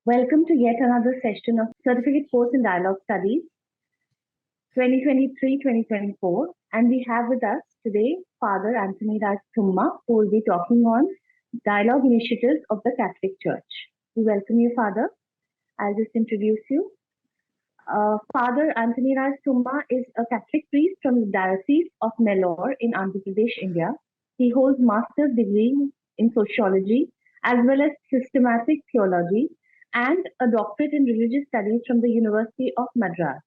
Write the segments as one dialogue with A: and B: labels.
A: Welcome to yet another session of Certificate Course in Dialogue Studies 2023-2024. And we have with us today Father Anthoniraj Thumma, who will be talking on dialogue initiatives of the Catholic Church. We welcome you, Father. I'll just introduce you. Father Anthoniraj Thumma is a Catholic priest from the Diocese of Nellore in Andhra Pradesh, India. He holds master's degree in sociology as well as systematic theology and a doctorate in religious studies from the University of Madras.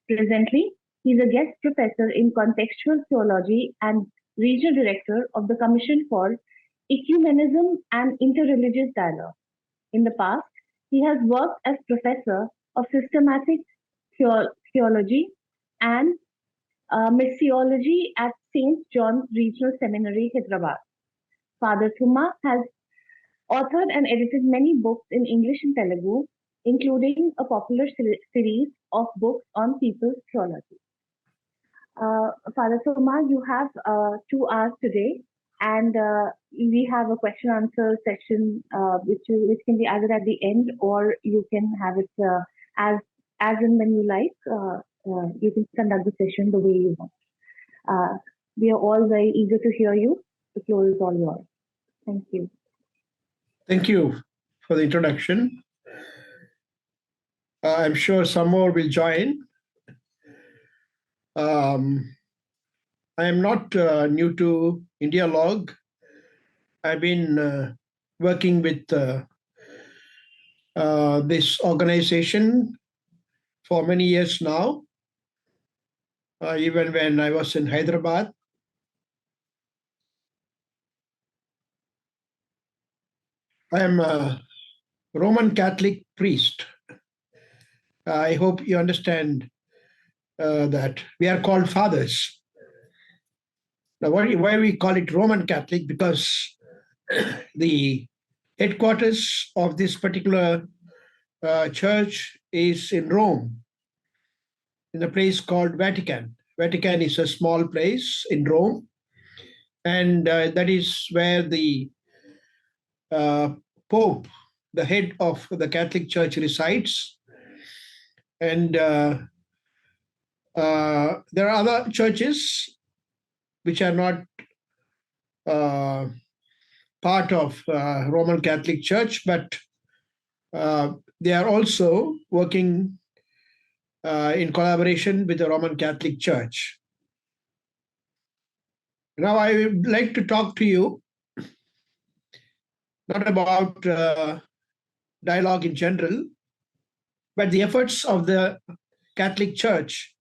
A: Presently, he is a guest professor in contextual theology and regional director of the commission for Ecumenism and Interreligious Dialogue. In the past, he has worked as professor of systematic theology and Missiology at St. John's Regional Seminary, Hyderabad. Father Thumma has authored and edited many books in English and Telugu, including a popular series of books on people's theology. Father Thumma, you have 2 hours today, and we have a question-answer session which can be either at the end or you can have it as and when you like. You can conduct the session the way you want. We are all very eager to hear you. The floor is all yours. Thank you.
B: Thank you for the introduction. I'm sure some more will join. I am not new to Indialog. I've been working with this organization for many years now, even when I was in Hyderabad. I am a Roman Catholic priest. I hope you understand that we are called fathers. Now, why we call it Roman Catholic? Because the headquarters of this particular church is in Rome, in a place called Vatican. Vatican is a small place in Rome, and that is where the Pope, the head of the Catholic Church, resides. And there are other churches which are not part of Roman Catholic Church, but they are also working in collaboration with the Roman Catholic Church. Now I would like to talk to you not about dialogue in general, but the efforts of the Catholic Church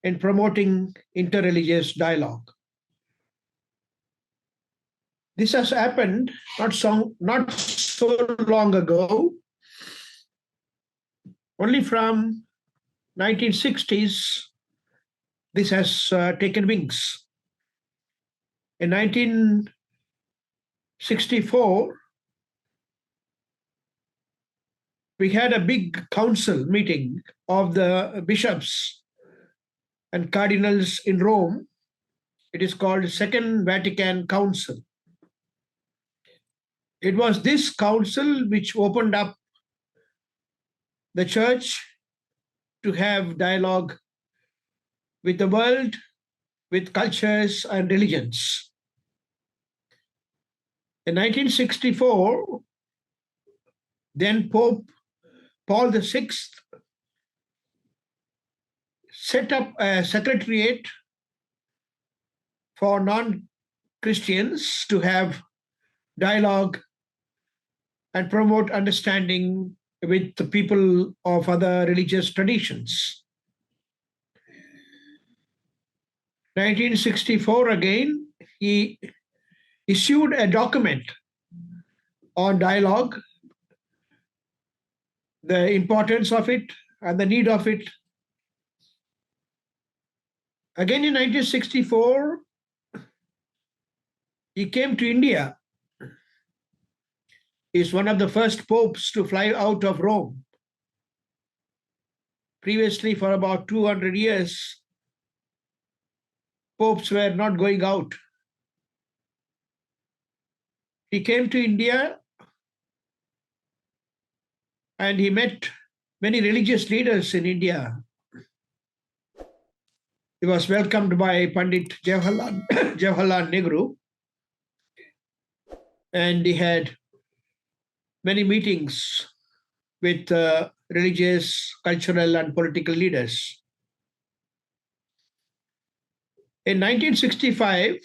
B: in promoting interreligious dialogue. This has happened not so long ago. Only from 1960s, this has taken wings. In 1964, we had a big council meeting of the bishops and cardinals in Rome. It is called Second Vatican Council. It was this council which opened up the church to have dialogue with the world, with cultures and religions. In 1964, then Pope Paul VI set up a secretariat for non-Christians to have dialogue and promote understanding with the people of other religious traditions. 1964 again, he issued a document on dialogue, the importance of it and the need of it. Again in 1964, he came to India. He's one of the first popes to fly out of Rome. Previously, for about 200 years, popes were not going out. He came to India and he met many religious leaders in India. He was welcomed by Pandit Jawaharlal Nehru, and he had many meetings with religious, cultural, and political leaders. In 1965,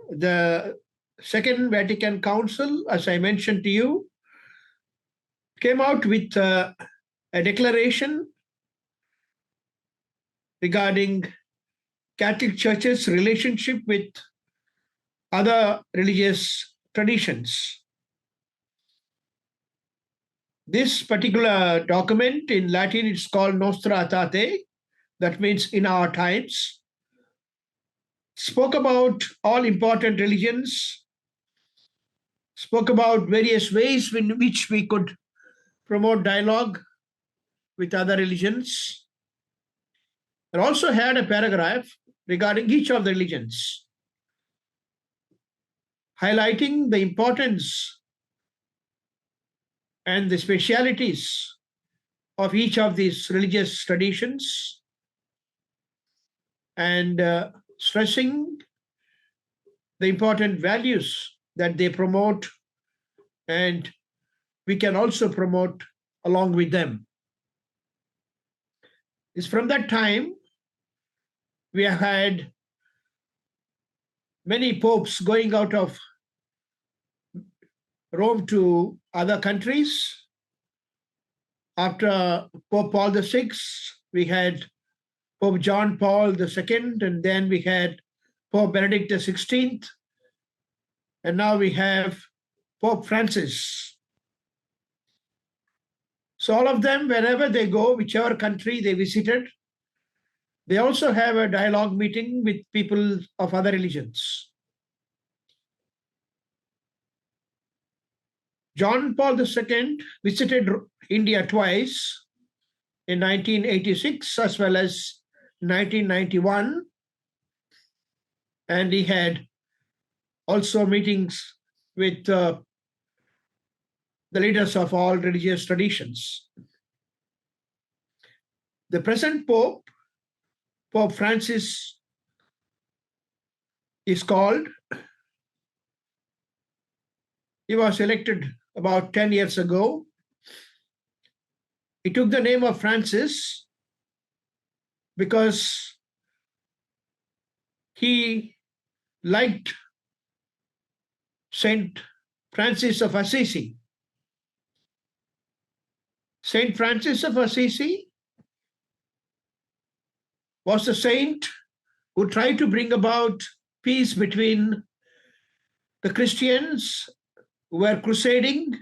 B: the Second Vatican Council, as I mentioned to you, came out with a declaration regarding Catholic Church's relationship with other religious traditions. This particular document, in Latin, it's called Nostra Aetate, that means in our times, spoke about all important religions, spoke about various ways in which we could promote dialogue with other religions, and also had a paragraph regarding each of the religions, highlighting the importance and the specialities of each of these religious traditions, and stressing the important values that they promote, and we can also promote along with them. It's from that time we have had many popes going out of Rome to other countries. After Pope Paul VI, we had Pope John Paul II, and then we had Pope Benedict XVI, and now we have Pope Francis. So all of them, wherever they go, whichever country they visited, they also have a dialogue meeting with people of other religions. John Paul II visited India twice, in 1986 as well as 1991, and he had also meetings with the leaders of all religious traditions. The present Pope, Pope Francis, is called. He was elected about 10 years ago. He took the name of Francis because he liked Saint Francis of Assisi. Saint Francis of Assisi was a saint who tried to bring about peace between the Christians who were crusading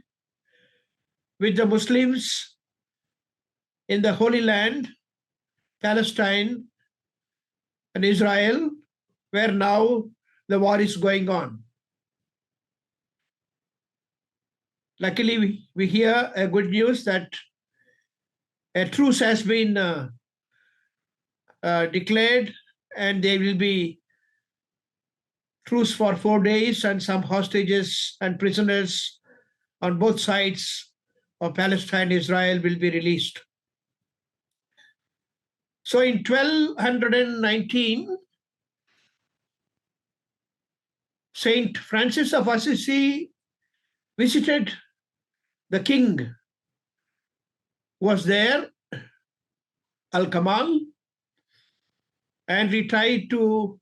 B: with the Muslims in the Holy Land, Palestine and Israel, where now the war is going on. Luckily, we hear a good news that a truce has been declared, and there will be truce for 4 days, and some hostages and prisoners on both sides of Palestine and Israel will be released. So in 1219, Saint Francis of Assisi visited the king who was there, Al-Kamal, and he tried to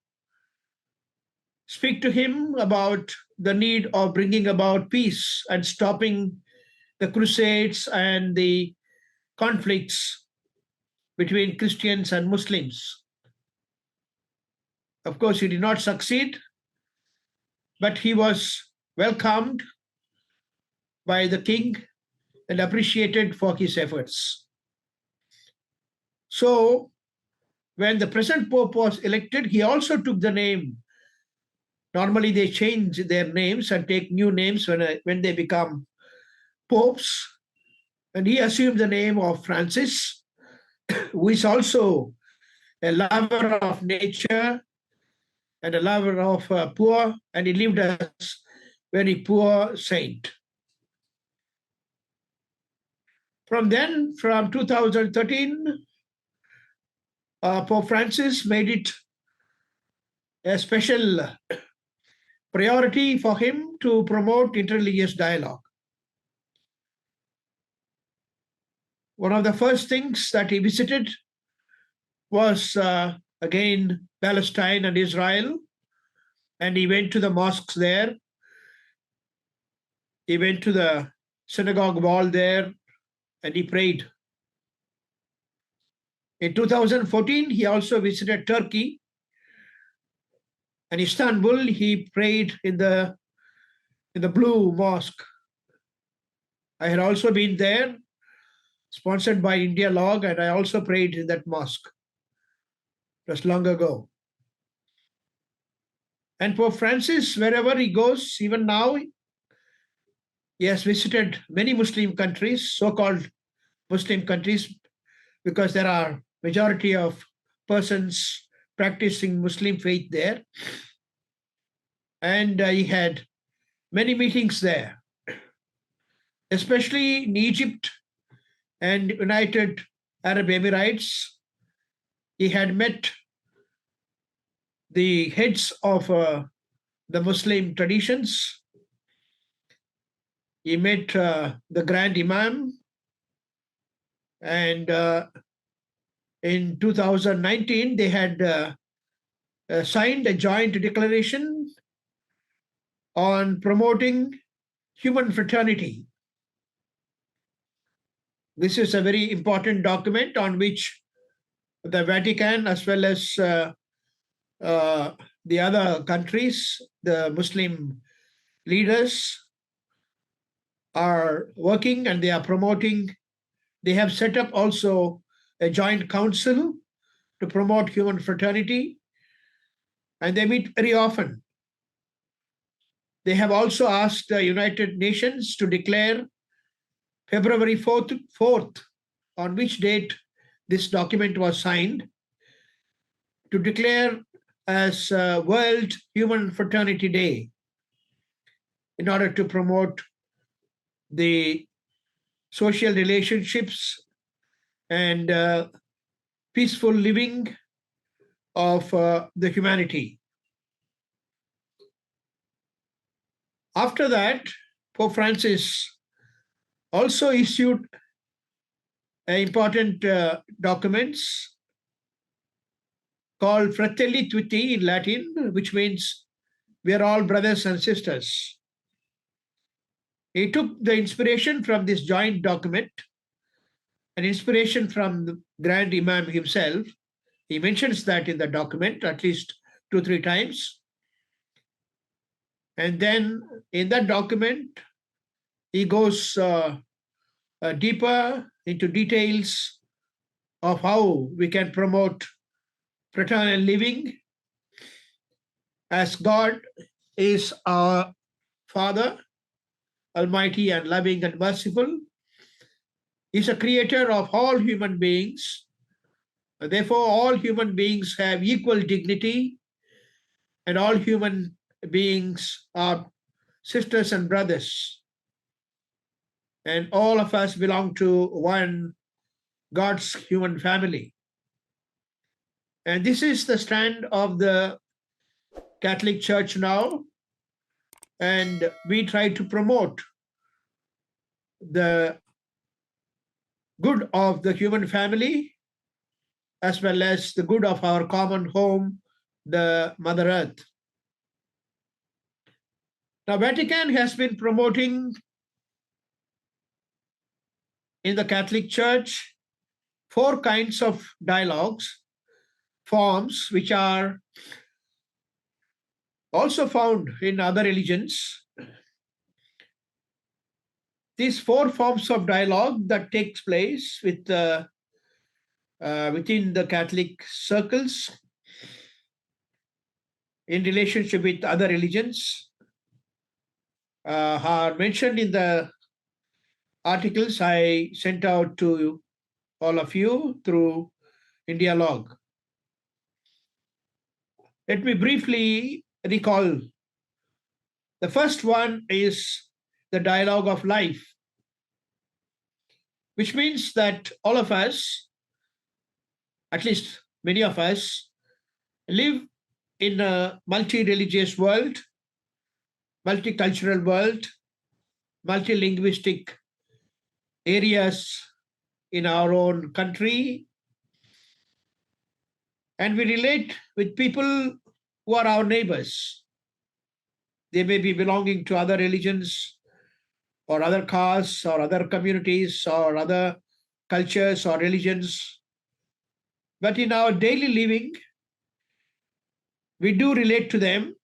B: speak to him about the need of bringing about peace and stopping the crusades and the conflicts between Christians and Muslims. Of course, he did not succeed, but he was welcomed by the king and appreciated for his efforts. So when the present Pope was elected, he also took the name. Normally they change their names and take new names when they become popes. And he assumed the name of Francis, who is also a lover of nature and a lover of poor, and he lived as very poor saint. From 2013, Pope Francis made it a special priority for him to promote interreligious dialogue. One of the first things that he visited was again Palestine and Israel, and he went to the mosques there. He went to the synagogue wall there and he prayed. In 2014, he also visited Turkey and Istanbul. He prayed in the Blue Mosque. I had also been there, sponsored by India Log, and I also prayed in that mosque just long ago. And Pope Francis, wherever he goes, even now, he has visited many Muslim countries, so-called Muslim countries, because there are majority of persons practicing Muslim faith there. And he had many meetings there, especially in Egypt and United Arab Emirates. He had met the heads of the Muslim traditions. He met the Grand Imam, and in 2019, they had signed a joint declaration on promoting human fraternity. This is a very important document on which the Vatican, as well as the other countries, the Muslim leaders, are working, and they are promoting. They have set up also a joint council to promote human fraternity, and they meet very often. They have also asked the United Nations to declare February 4th, on which date this document was signed, to declare as World Human Fraternity Day in order to promote the social relationships and peaceful living of the humanity. After that, Pope Francis also issued important documents called Fratelli Tutti in Latin, which means we are all brothers and sisters. He took the inspiration from this joint document, an inspiration from the Grand Imam himself. He mentions that in the document at least 2-3 times. And then in that document, he goes deeper into details of how we can promote fraternal living, as God is our Father, almighty and loving and merciful. He's a creator of all human beings. Therefore, all human beings have equal dignity, and all human beings are sisters and brothers. And all of us belong to one God's human family. And this is the stand of the Catholic Church now. And we try to promote the good of the human family, as well as the good of our common home, the Mother Earth. Now, Vatican has been promoting in the Catholic Church 4 kinds of dialogues, forms, which are also found in other religions. These 4 forms of dialogue that takes place with within the Catholic circles in relationship with other religions are mentioned in the articles I sent out to all of you through India Log. Let me briefly recall. The first one is the dialogue of life. which means that all of us, at least many of us, live in a multi-religious world, multicultural world, multilinguistic areas in our own country, and we relate with people who are our neighbors. They may be belonging to other religions or other castes or other communities or other cultures or religions. But in our daily living, we do relate to them.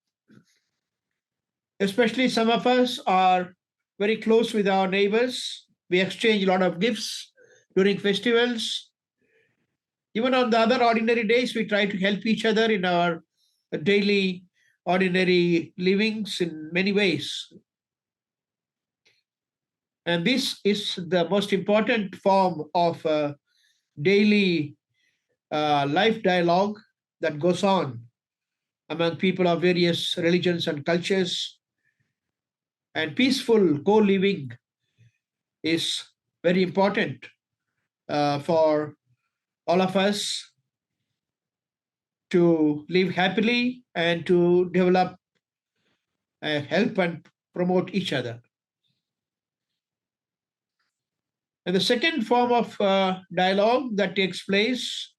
B: Especially some of us are very close with our neighbors. We exchange a lot of gifts during festivals. Even on the other ordinary days, we try to help each other in our daily ordinary livings in many ways. And this is the most important form of daily life dialogue that goes on among people of various religions and cultures. And peaceful co-living is very important for all of us to live happily and to develop, help and promote each other. And the second form of dialogue that takes place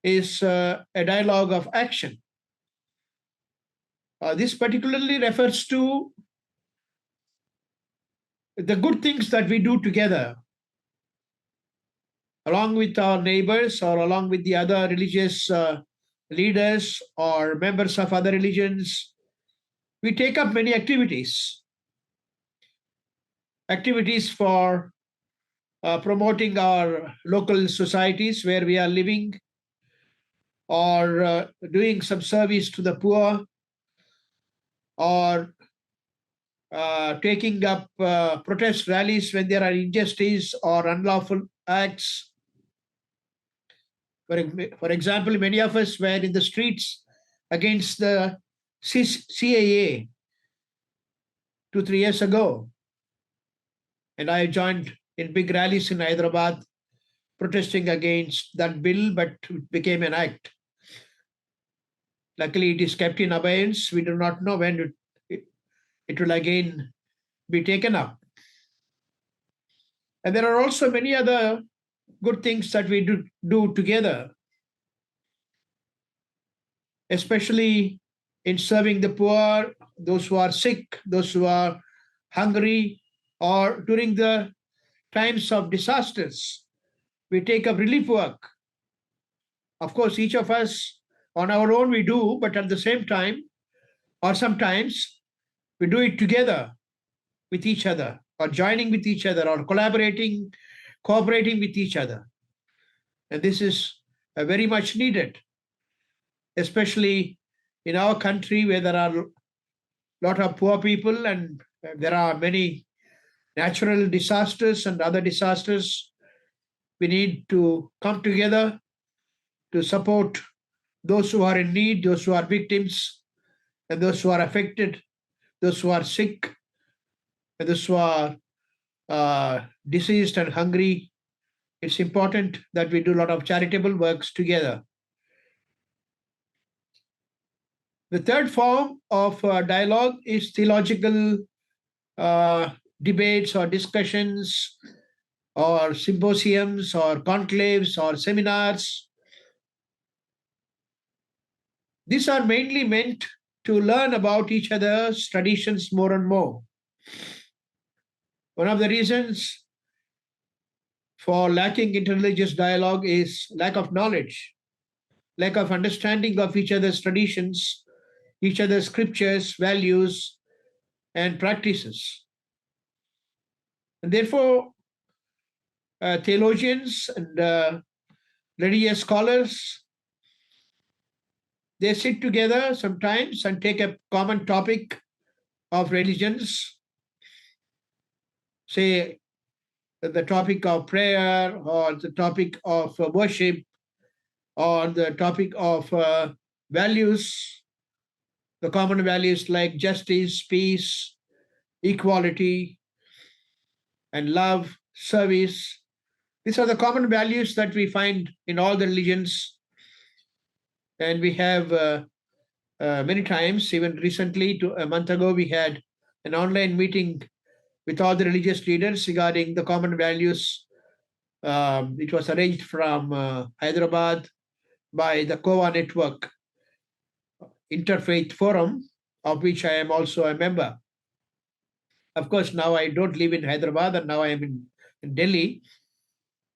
B: is a dialogue of action. This particularly refers to the good things that we do together, along with our neighbors or along with the other religious leaders or members of other religions. We take up many activities for promoting our local societies where we are living, or doing some service to the poor, or taking up protest rallies when there are injustice or unlawful acts. For example, many of us were in the streets against the CAA 2-3 years ago, and I joined in big rallies in Hyderabad protesting against that bill, but it became an act. Luckily, it is kept in abeyance. We do not know when it will again be taken up. And there are also many other good things that we do together, especially in serving the poor, those who are sick, those who are hungry, or during the times of disasters, we take up relief work. Of course, each of us on our own we do, but at the same time, or sometimes we do it together with each other, or joining with each other, or collaborating, cooperating with each other. And this is very much needed, especially in our country where there are a lot of poor people and there are many natural disasters and other disasters. We need to come together to support those who are in need, those who are victims, and those who are affected, those who are sick, and those who are diseased and hungry. It's important that we do a lot of charitable works together. The third form of dialogue is theological debates or discussions or symposiums or conclaves or seminars. These are mainly meant to learn about each other's traditions more and more. One of the reasons for lacking interreligious dialogue is lack of knowledge, lack of understanding of each other's traditions, each other's scriptures, values, and practices. And therefore, theologians and religious scholars, they sit together sometimes and take a common topic of religions, say the topic of prayer or the topic of worship or the topic of values, the common values like justice, peace, equality, and love, service. These are the common values that we find in all the religions, and we have many times, even recently, a month ago, we had an online meeting with all the religious leaders regarding the common values. It was arranged from Hyderabad by the COA Network Interfaith Forum, of which I am also a member. Of course, now I don't live in Hyderabad, and now I am in Delhi.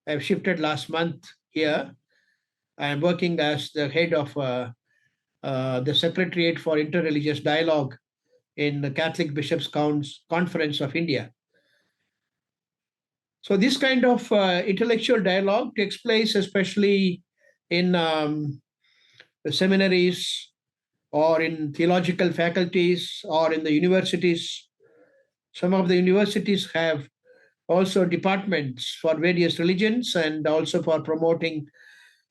B: I've shifted last month here. I am working as the head of the Secretariat for Interreligious Dialogue in the Catholic Bishops' Conference of India. So this kind of intellectual dialogue takes place especially in the seminaries or in theological faculties or in the universities. Some of the universities have also departments for various religions and also for promoting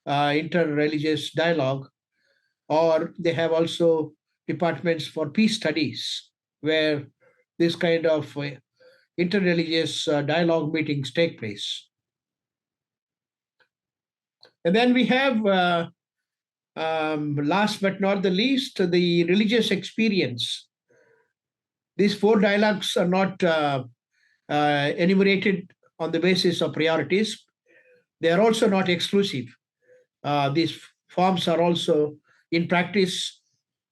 B: interreligious dialogue, or they have also departments for peace studies where this kind of interreligious dialogue meetings take place. And then we have, last but not the least, the religious experience. These four dialogues are not enumerated on the basis of priorities. They are also not exclusive. These forms are also, in practice,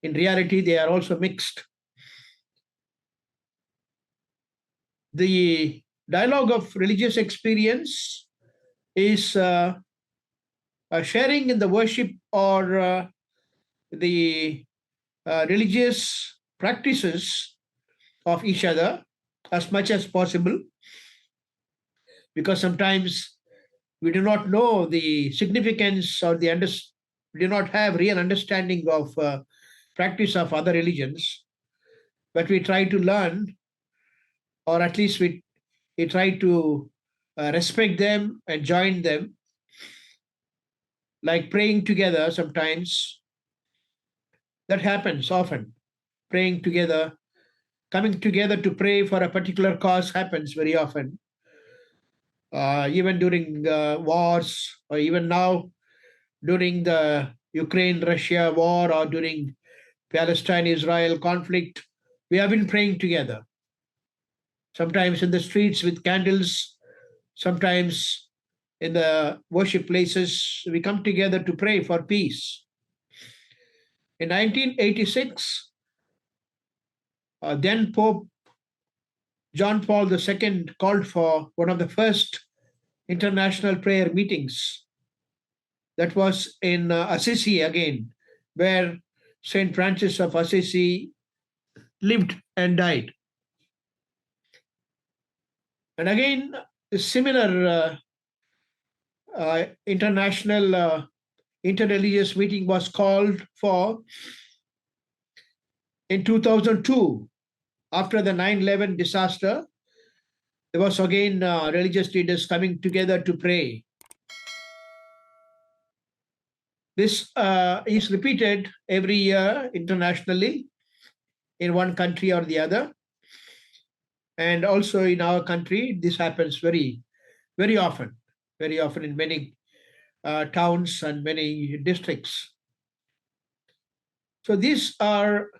B: in reality, they are also mixed. The dialogue of religious experience is sharing in the worship or the religious practices of each other as much as possible, because sometimes we do not know the significance or we do not have real understanding of practice of other religions, but we try to learn, or at least we try to respect them and join them, like praying together sometimes. That happens often. Praying together, coming together to pray for a particular cause happens very often. Even during wars, or even now during the Ukraine-Russia war, or during Palestine-Israel conflict, we have been praying together. Sometimes in the streets with candles, sometimes in the worship places, we come together to pray for peace. In 1986, then Pope John Paul II called for one of the first international prayer meetings. That was in Assisi again, where Saint Francis of Assisi lived and died. And again, a similar international interreligious meeting was called for in 2002. After the 9/11 disaster, there was again religious leaders coming together to pray. This is repeated every year internationally in one country or the other. And also in our country, this happens very, very often in many towns and many districts. So these are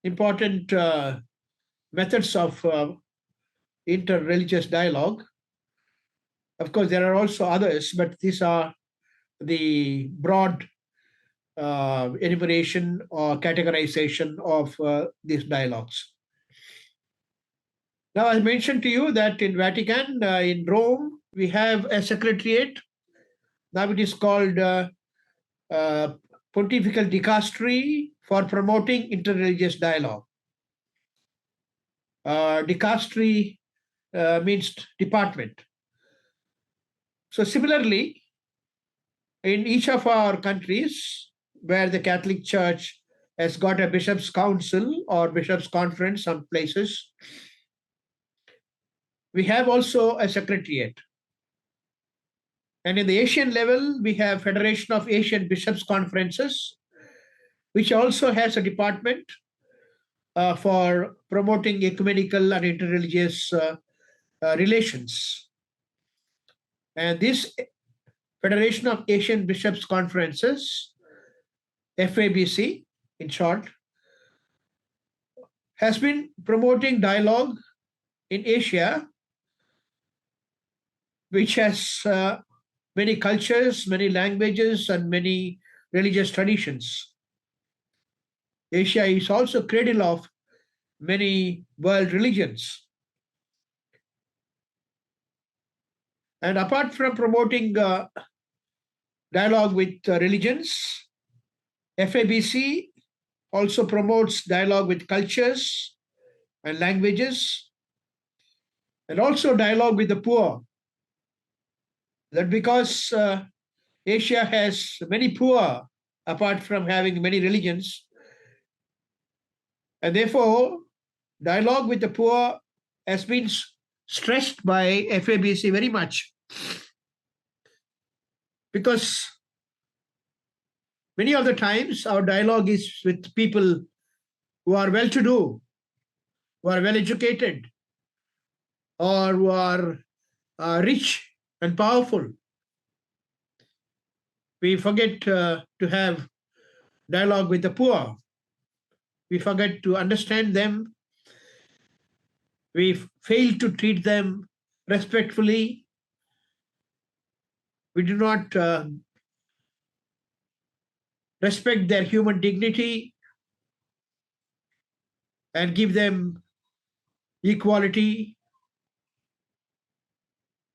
B: important methods of interreligious dialogue. Of course, there are also others, but these are the broad enumeration or categorization of these dialogues. Now, I mentioned to you that in Vatican, in Rome, we have a secretariat. Now it is called Pontifical Dicastery for Promoting Interreligious Dialogue. Dicastery means department. So similarly, in each of our countries where the Catholic Church has got a Bishops' Council or Bishops' Conference, some places, we have also a secretariat. And in the Asian level, we have Federation of Asian Bishops' Conferences, which also has a department for promoting ecumenical and interreligious relations. And this Federation of Asian Bishops Conferences, FABC in short, has been promoting dialogue in Asia, which has many cultures, many languages, and many religious traditions. Asia is also cradle of many world religions. And apart from promoting dialogue with religions, FABC also promotes dialogue with cultures and languages, and also dialogue with the poor. That because Asia has many poor, apart from having many religions, and therefore dialogue with the poor has been stressed by FABC very much, because many of the times our dialogue is with people who are well-to-do, who are well-educated, or who are rich and powerful. We forget to have dialogue with the poor. We forget to understand them. We fail to treat them respectfully. We do not respect their human dignity and give them equality,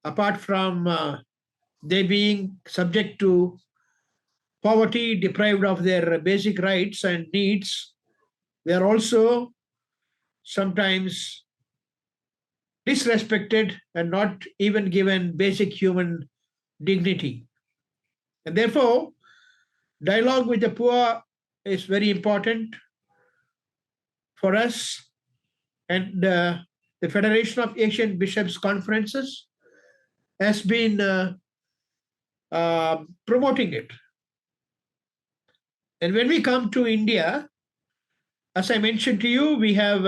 B: apart from they being subject to poverty, deprived of their basic rights and needs. They are also sometimes disrespected and not even given basic human dignity. And therefore, dialogue with the poor is very important for us. And the Federation of Asian Bishops Conferences has been promoting it. And when we come to India, as I mentioned to you, we have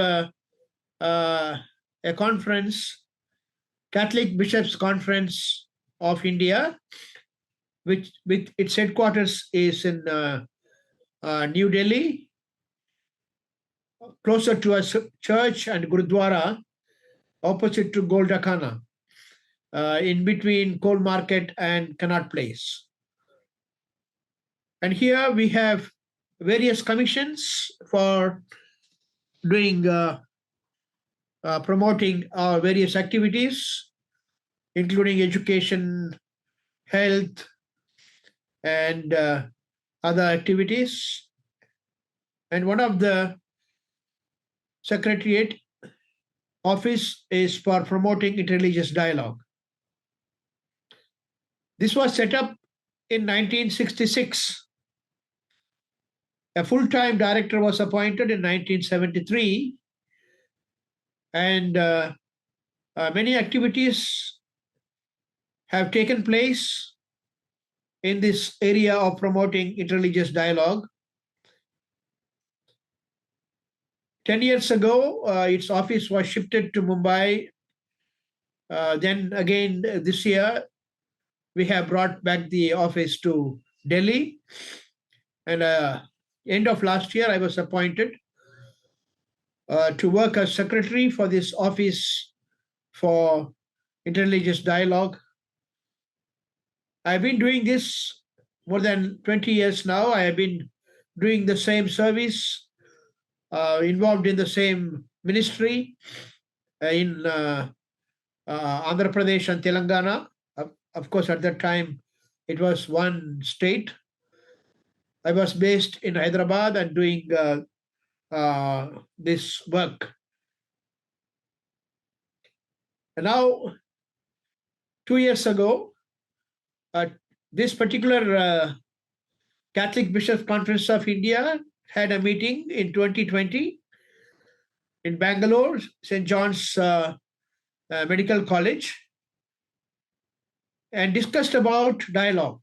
B: a conference, Catholic Bishops Conference of India, which with its headquarters is in New Delhi, closer to a church and Gurudwara, opposite to Goldakhana, in between Coal Market and Connaught Place. And here we have various commissions for doing promoting our various activities, including education, health, and other activities. And one of the secretariat office is for promoting interreligious dialogue. This was set up in 1966. A full-time director was appointed in 1973, and many activities have taken place in this area of promoting interreligious dialogue. 10 years ago, its office was shifted to Mumbai. Then again, this year, we have brought back the office to Delhi. And end of last year, I was appointed to work as secretary for this office for interreligious dialogue. I've been doing this more than 20 years now. I have been doing the same service, involved in the same ministry in Andhra Pradesh and Telangana. Of course, at that time, it was one state. I was based in Hyderabad and doing this work. And now, 2 years ago, this particular Catholic Bishops Conference of India had a meeting in 2020 in Bangalore, St. John's Medical College, and discussed about dialogue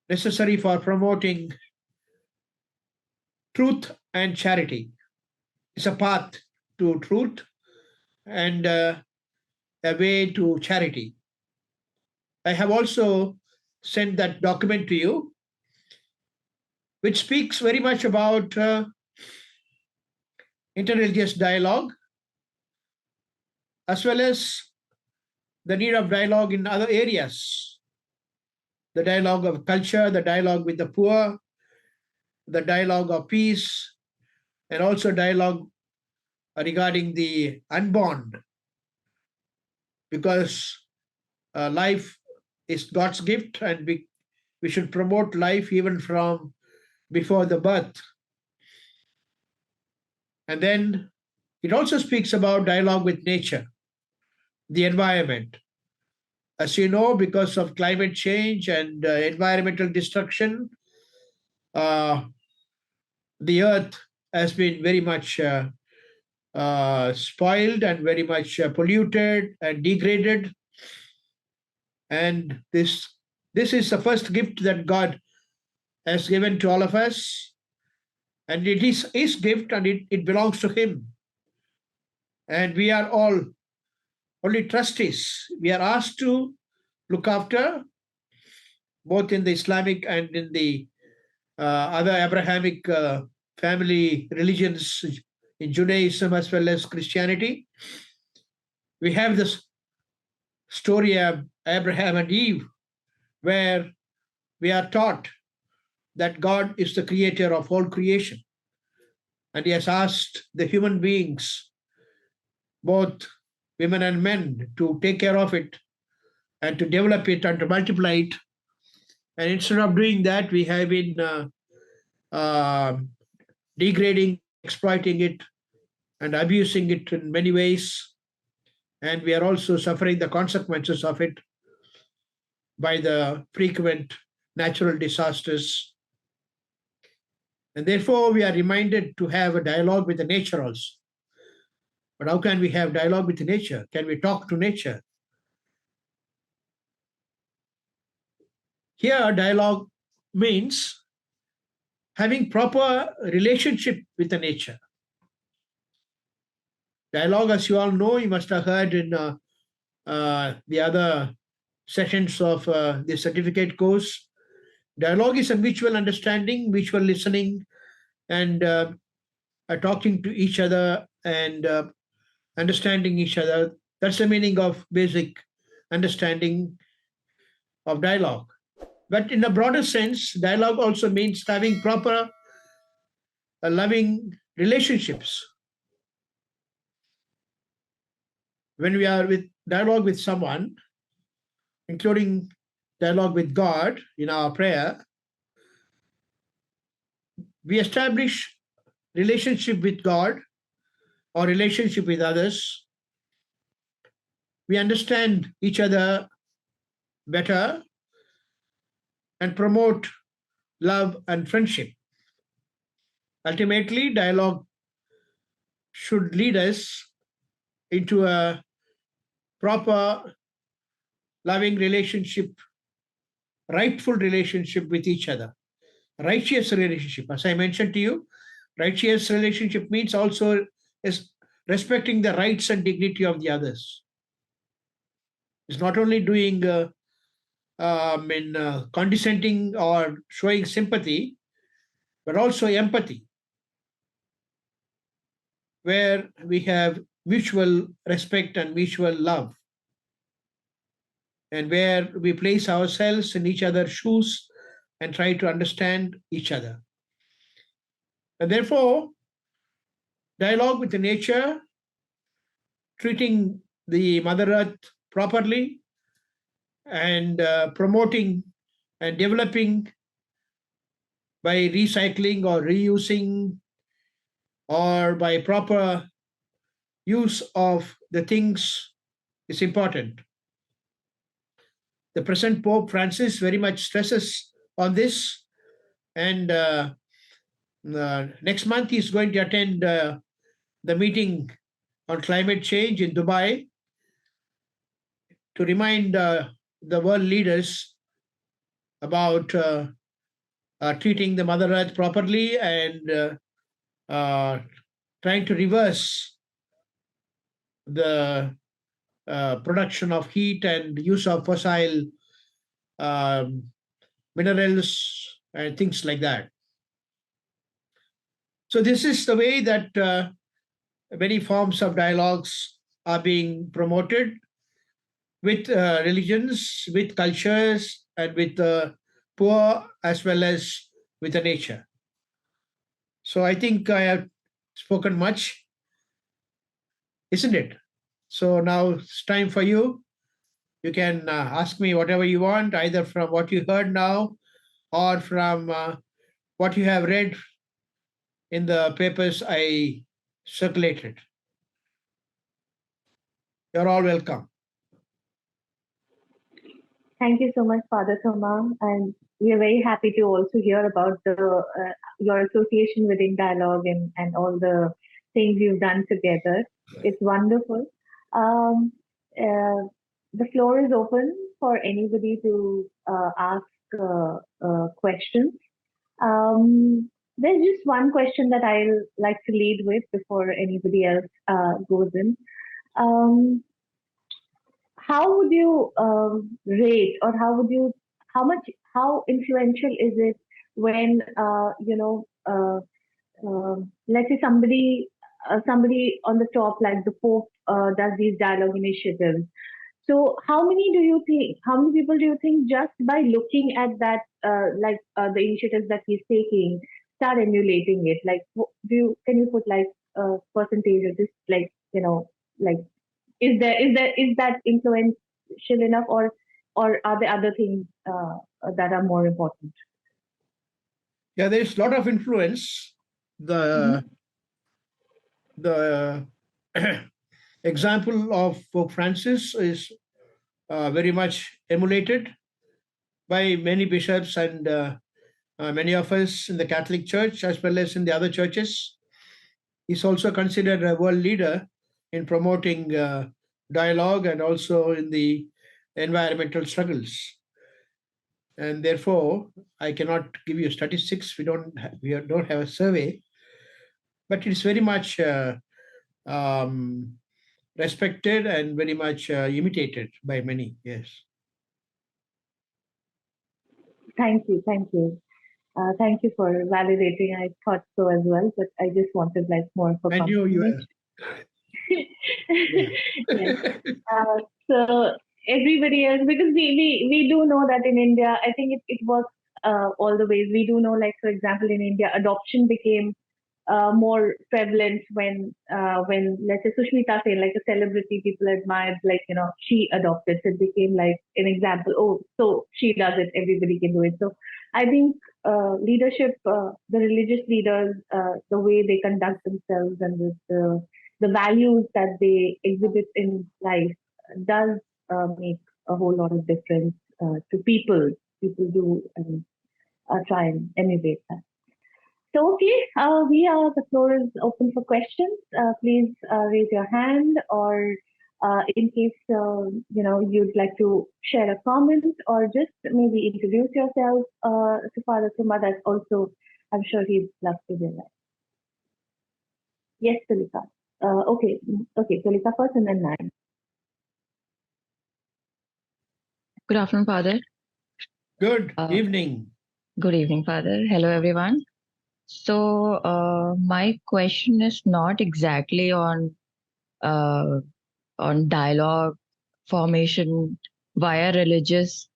B: necessary for promoting truth and charity. It's a path to truth, and a way to charity. I have also sent that document to you, which speaks very much about interreligious dialogue, as well as the need of dialogue in other areas. The dialogue of culture, the dialogue with the poor, the dialogue of peace, and also dialogue regarding the unborn, because life is God's gift, and we should promote life even from before the birth. And then it also speaks about dialogue with nature, the environment. As you know, because of climate change and environmental destruction, uh, the earth has been very much spoiled and very much polluted and degraded. And this is the first gift that God has given to all of us, and it is His gift, and it belongs to Him. And we are all only trustees. We are asked to look after, both in the Islamic and in the other Abrahamic family religions, in Judaism as well as Christianity. We have this story of Abraham and Eve, where we are taught that God is the creator of all creation. And He has asked the human beings, both women and men, to take care of it and to develop it and to multiply it. And instead of doing that, we have been degrading, exploiting it, and abusing it in many ways. And we are also suffering the consequences of it by the frequent natural disasters. And therefore, we are reminded to have a dialogue with the nature also. But how can we have dialogue with nature? Can we talk to nature? Here, dialogue means having proper relationship with the nature. Dialogue, as you all know, you must have heard in the other sessions of the certificate course. Dialogue is a mutual understanding, mutual listening, and talking to each other and understanding each other. That's the meaning of basic understanding of dialogue. But in a broader sense, dialogue also means having proper, loving relationships. When we are with dialogue with someone, including dialogue with God in our prayer, we establish relationship with God or relationship with others. We understand each other better and promote love and friendship. Ultimately, dialogue should lead us into a proper, loving relationship, rightful relationship with each other, righteous relationship. As I mentioned to you, righteous relationship means also is respecting the rights and dignity of the others. It's not only doing condescending or showing sympathy, but also empathy, where we have mutual respect and mutual love, and where we place ourselves in each other's shoes and try to understand each other. And therefore, dialogue with the nature, treating the Mother Earth properly, and promoting and developing by recycling or reusing or by proper use of the things is important. The present Pope Francis very much stresses on this, and next month he's going to attend the meeting on climate change in Dubai to remind the world leaders about treating the Mother Earth properly and trying to reverse the production of heat and use of fossil um, minerals and things like that. So this is the way that many forms of dialogues are being promoted with religions, with cultures, and with the poor as well as with the nature. So I think I have spoken much, isn't it? So now it's time for you. You can ask me whatever you want, either from what you heard now or from what you have read in the papers I circulated. You're all welcome.
A: Thank you so much, Father Thumma, and we are very happy to also hear about your association within Dialogue and all the things you've done together. It's wonderful. Um, uh, the floor is open for anybody to ask questions. There's just one question that I'll like to lead with before anybody else goes in. Um, how would you rate, or how influential is it when let's say somebody on the top like the Pope does these dialogue initiatives. So how many people do you think just by looking at that the initiatives that he's taking start emulating it? Like can you put like a percentage of this, like like is that influential enough, or are there other things that are more important?
B: Yeah, there's a lot of influence. The the example of Pope Francis is very much emulated by many bishops and many of us in the Catholic Church as well as in the other churches. He's also considered a world leader in promoting dialogue and also in the environmental struggles. And therefore, I cannot give you statistics. We don't have a survey, but it's very much um, respected and very much imitated by many. Yes.
A: Thank you, thank you for validating. I thought so as well, but I just wanted like more for
B: And
A: confirmation.
B: Yeah.
A: Yes. So everybody else, because we do know that in India, I think it works all the ways. We do know, like for example, in India, adoption became more prevalent when let's say Sushmita Sen, like a celebrity people admired, like she adopted, so it became like an example. Oh, so she does it, everybody can do it. So I think leadership, the religious leaders, the way they conduct themselves and with the values that they exhibit in life does make a whole lot of difference to people. People do try and emulate that. So, okay, the floor is open for questions. Please raise your hand, or in case you'd like to share a comment or just maybe introduce yourself to Father Thumma. That's also, I'm sure he'd love to do that. Yes, Tulika. Okay, Tulika first and then Nan.
C: Good afternoon, Father.
B: Good evening.
C: Good evening, Father. Hello, everyone. So, my question is not exactly on dialogue formation via religious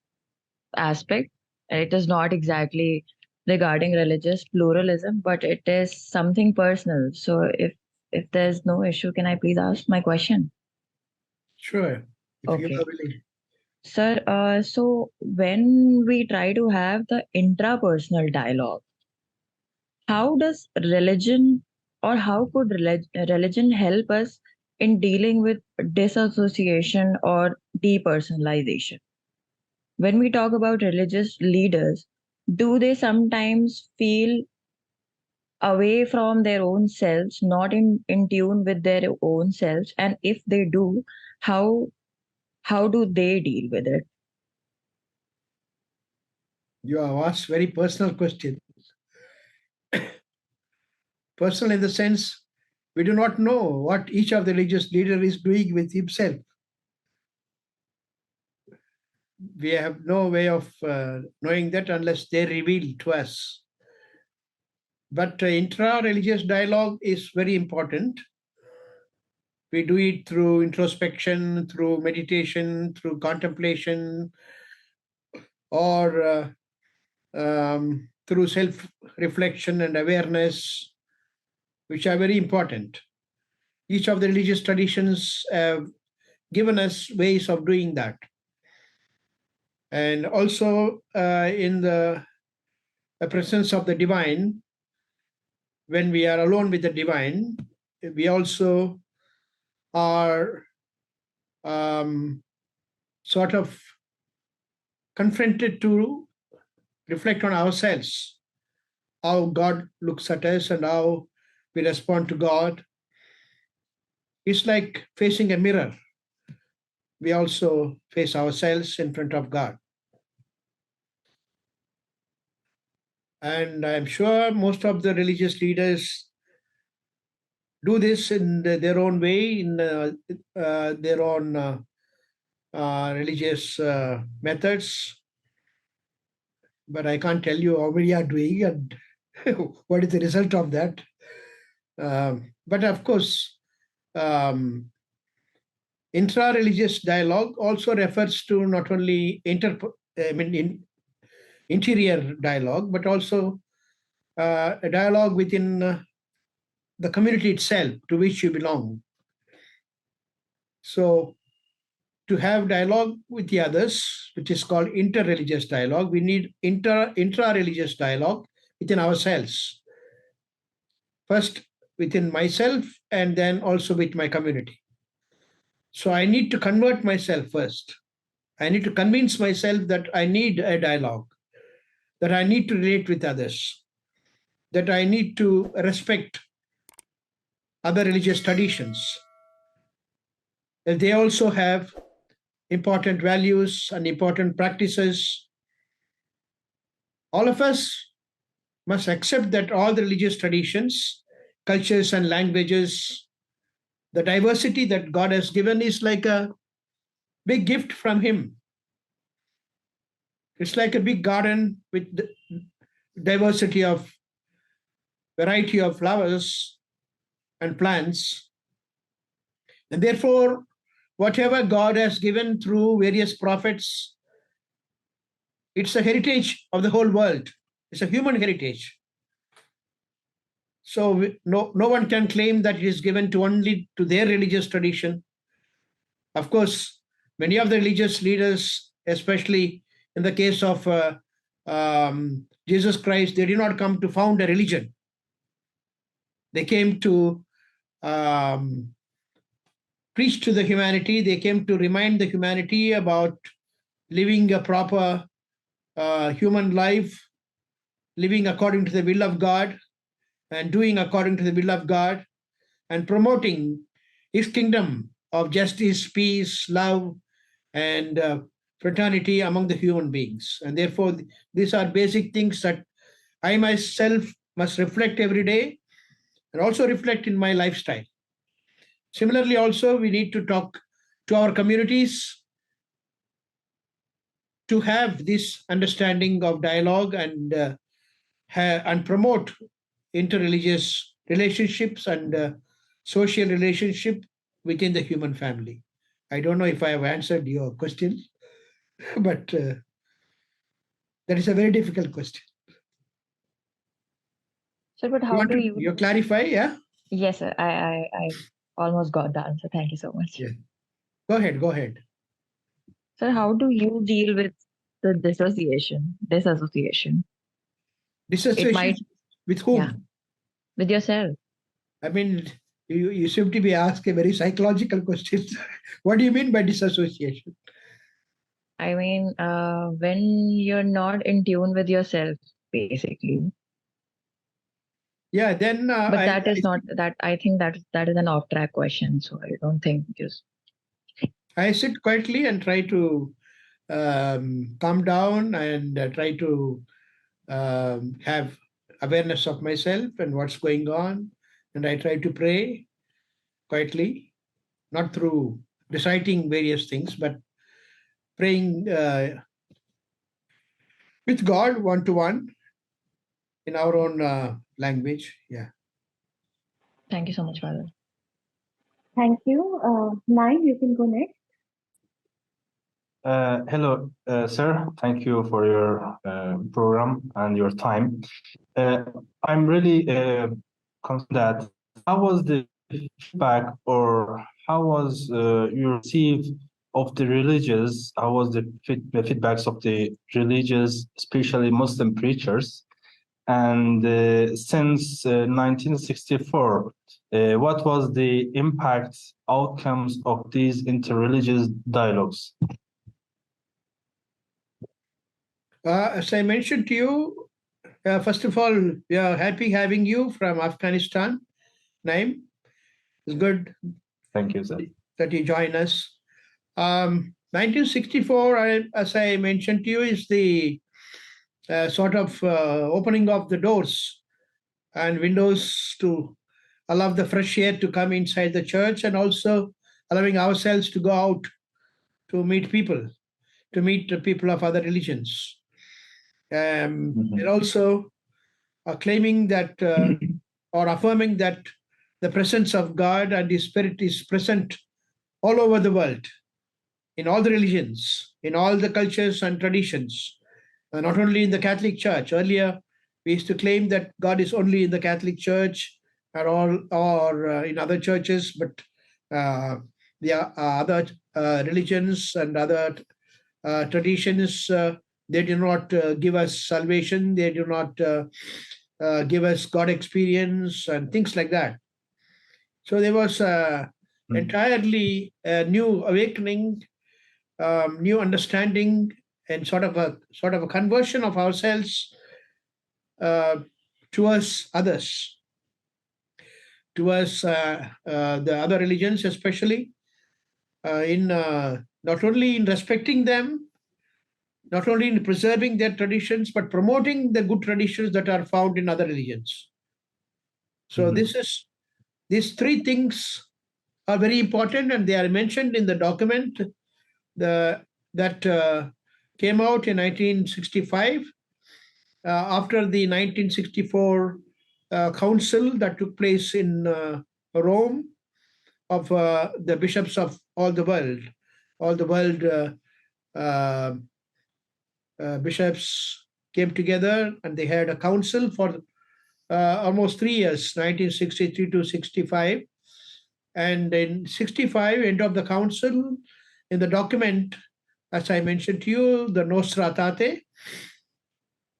C: aspect. It is not exactly regarding religious pluralism, but it is something personal. So, if there's no issue, can I please ask my question?
B: Sure, if you
C: Okay.
B: are willing.
C: Sir, so when we try to have the intrapersonal dialogue, how does religion, or how could religion help us in dealing with disassociation or depersonalization? When we talk about religious leaders, do they sometimes feel away from their own selves, not in tune with their own selves? And if they do, how do they deal with it?
B: You have asked very personal questions. Personal in the sense we do not know what each of the religious leader is doing with himself. we have no way of knowing that unless they reveal to us. But intra-religious dialogue is very important. We do it through introspection, through meditation, through contemplation, or through self-reflection and awareness, which are very important. Each of the religious traditions have given us ways of doing that. And also in the presence of the divine, when we are alone with the divine, we also are sort of confronted to reflect on ourselves, how God looks at us and how we respond to God. It's like facing a mirror. We also face ourselves in front of God. And I'm sure most of the religious leaders do this in their own way, in their own religious methods. But I can't tell you how many are doing and what is the result of that. But of course, intra-religious dialogue also refers to not only interior dialogue, but also a dialogue within the community itself to which you belong. So to have dialogue with the others, which is called interreligious dialogue, we need intra-religious dialogue within ourselves. First within myself and then also with my community. So I need to convert myself first. I need to convince myself that I need a dialogue, that I need to relate with others, that I need to respect other religious traditions. They also have important values and important practices. All of us must accept that all the religious traditions, cultures, and languages, the diversity that God has given is like a big gift from Him. It's like a big garden with diversity of variety of flowers and plants. And therefore, whatever God has given through various prophets, it's a heritage of the whole world. It's a human heritage. So no one can claim that it is given to only to their religious tradition. Of course, many of the religious leaders, especially in the case of Jesus Christ, they did not come to found a religion. They came to preach to the humanity. They came to remind the humanity about living a proper human life, living according to the will of God, and doing according to the will of God, and promoting His kingdom of justice, peace, love, and fraternity among the human beings. And therefore, these are basic things that I myself must reflect every day and also reflect in my lifestyle. Similarly, also, we need to talk to our communities to have this understanding of dialogue and promote interreligious relationships and social relationship within the human family. I don't know if I have answered your question, but that is a very difficult question.
C: Sir, but how do you
B: clarify? Yeah.
C: Yes, sir. I almost got the answer. Thank you so much.
B: Yeah. Go ahead.
C: Sir, how do you deal with the disassociation?
B: Disassociation
C: It might,
B: with whom?
C: yeah, with yourself.
B: I mean, you seem to be asking a very psychological question. What do you mean by disassociation?
C: I mean, when you're not in tune with yourself, basically.
B: Yeah, then.
C: But that is not that. I think that is an off-track question. So I don't think just.
B: I sit quietly and try to calm down and try to have awareness of myself and what's going on. And I try to pray quietly, not through reciting various things, but praying with God one-to-one in our own language. Yeah.
C: Thank you so much, Father.
A: Thank you. Nine, you can go next.
D: Hello, sir. Thank you for your program and your time. I'm really concerned that how was the feedback or how was you received of the religious, how was the feedbacks of the religious, especially Muslim preachers? And since 1964, what was the impact, outcomes of these interreligious dialogues?
B: As I mentioned to you, first of all, we are happy having you from Afghanistan. Naim, it's good.
D: Thank you, sir.
B: That you join us. 1964, as I mentioned to you, is the sort of opening of the doors and windows to allow the fresh air to come inside the church, and also allowing ourselves to go out to meet people, to meet the people of other religions. And also claiming that or affirming that the presence of God and His Spirit is present all over the world, in all the religions, in all the cultures and traditions, not only in the Catholic Church. Earlier, we used to claim that God is only in the Catholic Church or in other churches, but the other religions and other traditions, they do not give us salvation. They do not give us God experience and things like that. So there was entirely a new awakening, new understanding, and sort of a conversion of ourselves towards others, towards the other religions, especially in not only in respecting them, not only in preserving their traditions, but promoting the good traditions that are found in other religions. So these three things are very important, and they are mentioned in the document that came out in 1965 after the 1964 council that took place in Rome of the bishops of all the world. All the world bishops came together, and they had a council for almost 3 years, 1963 to 65. And in 65, end of the council, in the document, as I mentioned to you, the Nostra Aetate,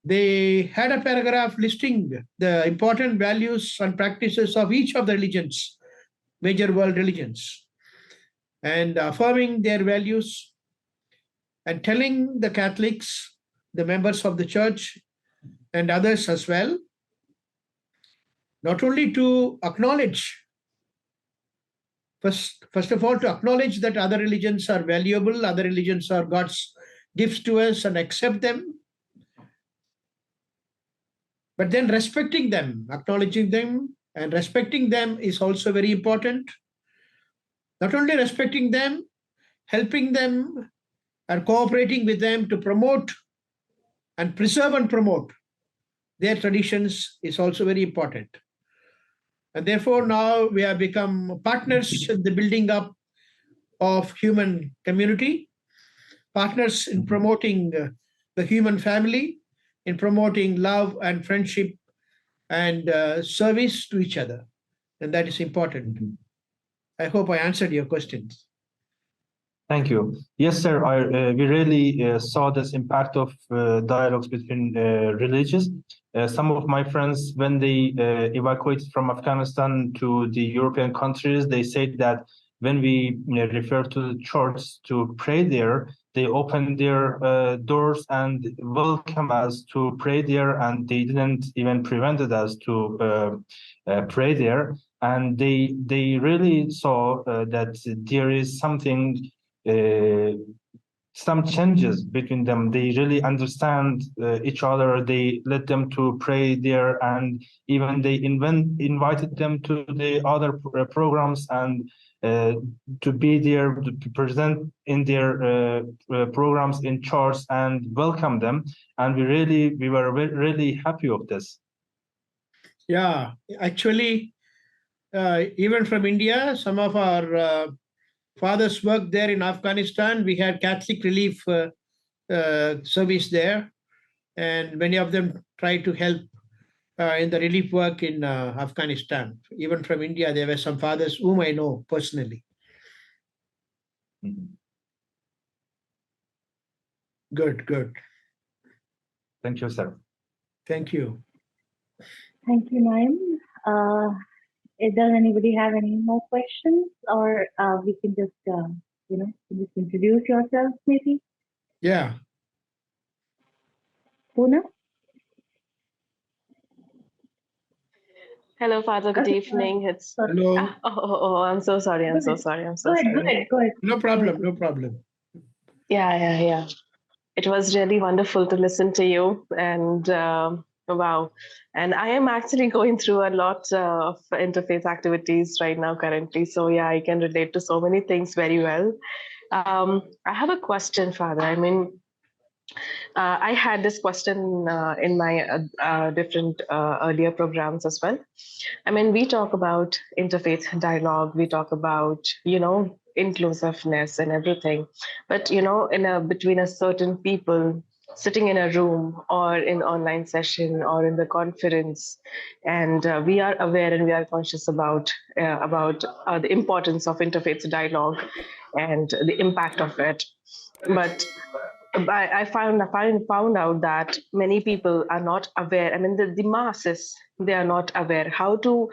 B: they had a paragraph listing the important values and practices of each of the religions, major world religions, and affirming their values and telling the Catholics, the members of the church, and others as well, not only to acknowledge, first of all, to acknowledge that other religions are valuable, other religions are God's gifts to us, and accept them, but then respecting them, acknowledging them, and respecting them is also very important. Not only respecting them, helping them and cooperating with them to promote and preserve and promote their traditions is also very important. And therefore, now we have become partners in the building up of human community, partners in promoting the human family, in promoting love and friendship and service to each other. And that is important. I hope I answered your questions.
D: Thank you. Yes, sir. We really saw this impact of dialogues between religions. Some of my friends, when they evacuated from Afghanistan to the European countries, they said that when we refer to the church to pray there, they opened their doors and welcome us to pray there, and they didn't even prevented us to pray there. And they really saw that there is something, some changes between them. They really understand each other. They let them to pray there, and even they invited them to the other programs, and to be there, to present in their programs in church and welcome them. And we were really happy of this.
B: Yeah, actually, even from India, some of our fathers worked there in Afghanistan. We had Catholic relief service there, and many of them tried to help in the relief work in Afghanistan. Even from India, there were some fathers whom I know personally.
D: Mhm.
B: Good, good.
D: Thank you, sir.
B: Thank you.
A: Thank you, Naim. Does anybody have any more questions, or we can just, just introduce yourself, maybe?
B: Yeah.
A: Poona?
E: Hello, Father. Good
A: Okay,
E: evening. It's
A: sorry.
B: Hello.
E: I'm so sorry. I'm
A: Go
E: so
A: ahead.
E: sorry. I'm
A: Go
E: so
A: ahead, go
E: sorry.
A: ahead, go ahead.
B: No problem. No problem.
E: Yeah. It was really wonderful to listen to you, and wow. And I am actually going through a lot of interfaith activities right now, currently. So yeah, I can relate to so many things very well. I have a question, Father. I mean, I had this question in my different earlier programs as well. I mean, we talk about interfaith dialogue, we talk about, inclusiveness and everything. But, between a certain people sitting in a room or in online session or in the conference, and we are aware and we are conscious about the importance of interfaith dialogue and the impact of it. But I found out that many people are not aware. I mean, the masses, they are not aware how to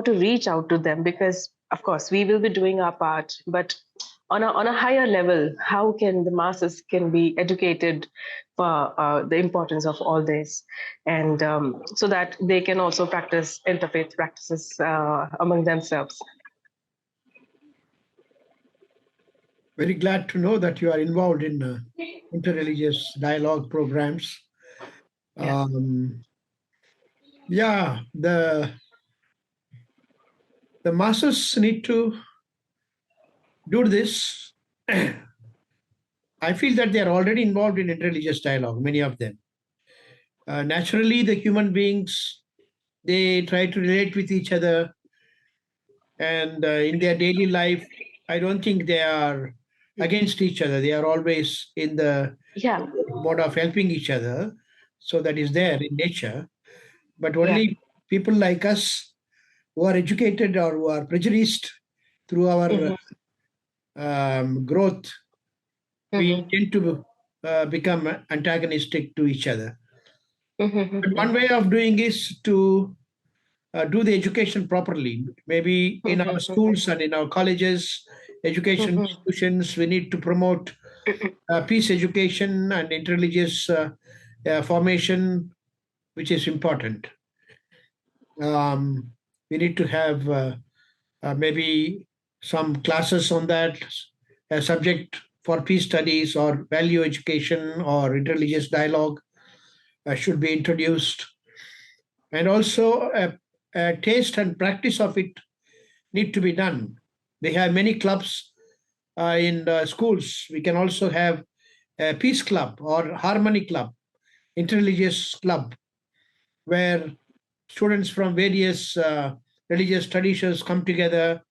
E: reach out to them, because of course we will be doing our part, but on a higher level, how can the masses can be educated for the importance of all this, and so that they can also practice interfaith practices among themselves.
B: Very glad to know that you are involved in interreligious dialogue programs.
E: Yeah.
B: Yeah, the masses need to do this. I feel that they are already involved in interreligious dialogue, many of them. Naturally, the human beings, they try to relate with each other, and in their daily life, I don't think they are against each other. They are always in the
E: Yeah.
B: mode of helping each other. So that is there in nature. But
E: Yeah.
B: only people like us who are educated or who are prejudiced through our
E: Hmm.
B: growth, we
E: Hmm.
B: tend to become antagonistic to each other. But
E: Hmm.
B: one way of doing is to do the education properly. Maybe in our schools and in our colleges, education institutions, we need to promote peace education and interreligious formation, which is important. We need to have maybe some classes on that, a subject for peace studies or value education or interreligious dialogue should be introduced. And also a taste and practice of it need to be done. We have many clubs in schools. We can also have a peace club or harmony club, interreligious club, where students from various religious traditions come together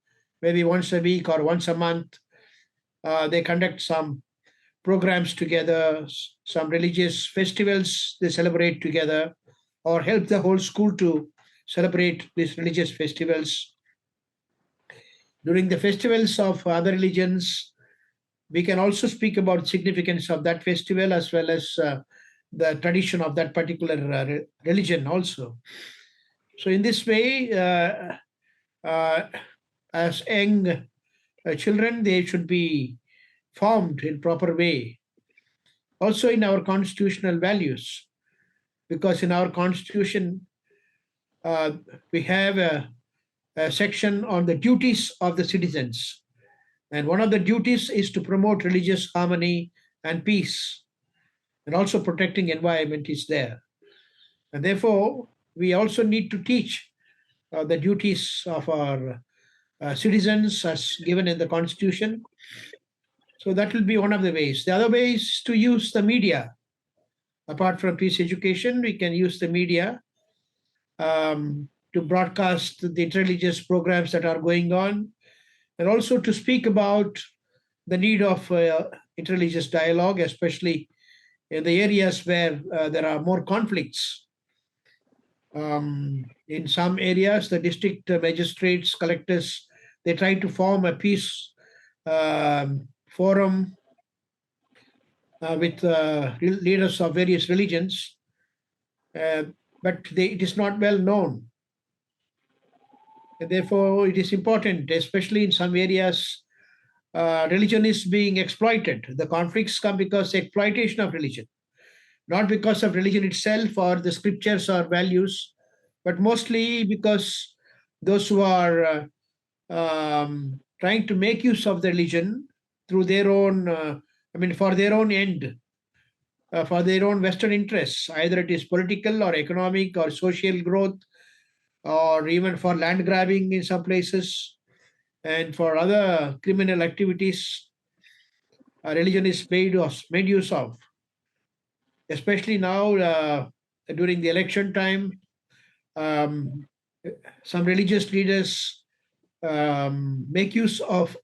B: maybe once a week or once a month. They conduct some programs together, some religious festivals they celebrate together, or help the whole school to celebrate these religious festivals. During the festivals of other religions, we can also speak about significance of that festival as well as the tradition of that particular religion also. So in this way, uh, as young children, they should be formed in proper way. Also in our constitutional values, because in our constitution, uh, we have a section on the duties of the citizens. And one of the duties is to promote religious harmony and peace, and also protecting environment is there. And therefore, we also need to teach the duties of our citizens as given in the Constitution. So that will be one of the ways. The other way is to use the media. Apart from peace education, we can use the media to broadcast the interreligious programs that are going on, and also to speak about the need of interreligious dialogue, especially in the areas where there are more conflicts. In some areas, the district magistrates, collectors, they try to form a peace forum with leaders of various religions, but it is not well known. And therefore, it is important, especially in some areas, religion is being exploited. The conflicts come because of exploitation of religion, not because of religion itself or the scriptures or values, but mostly because those who are trying to make use of the religion through their own, for their own end, for their own Western interests, either it is political or economic or social growth, or even for land grabbing in some places, and for other criminal activities, religion is made use of. Especially now, during the election time, some religious leaders make use of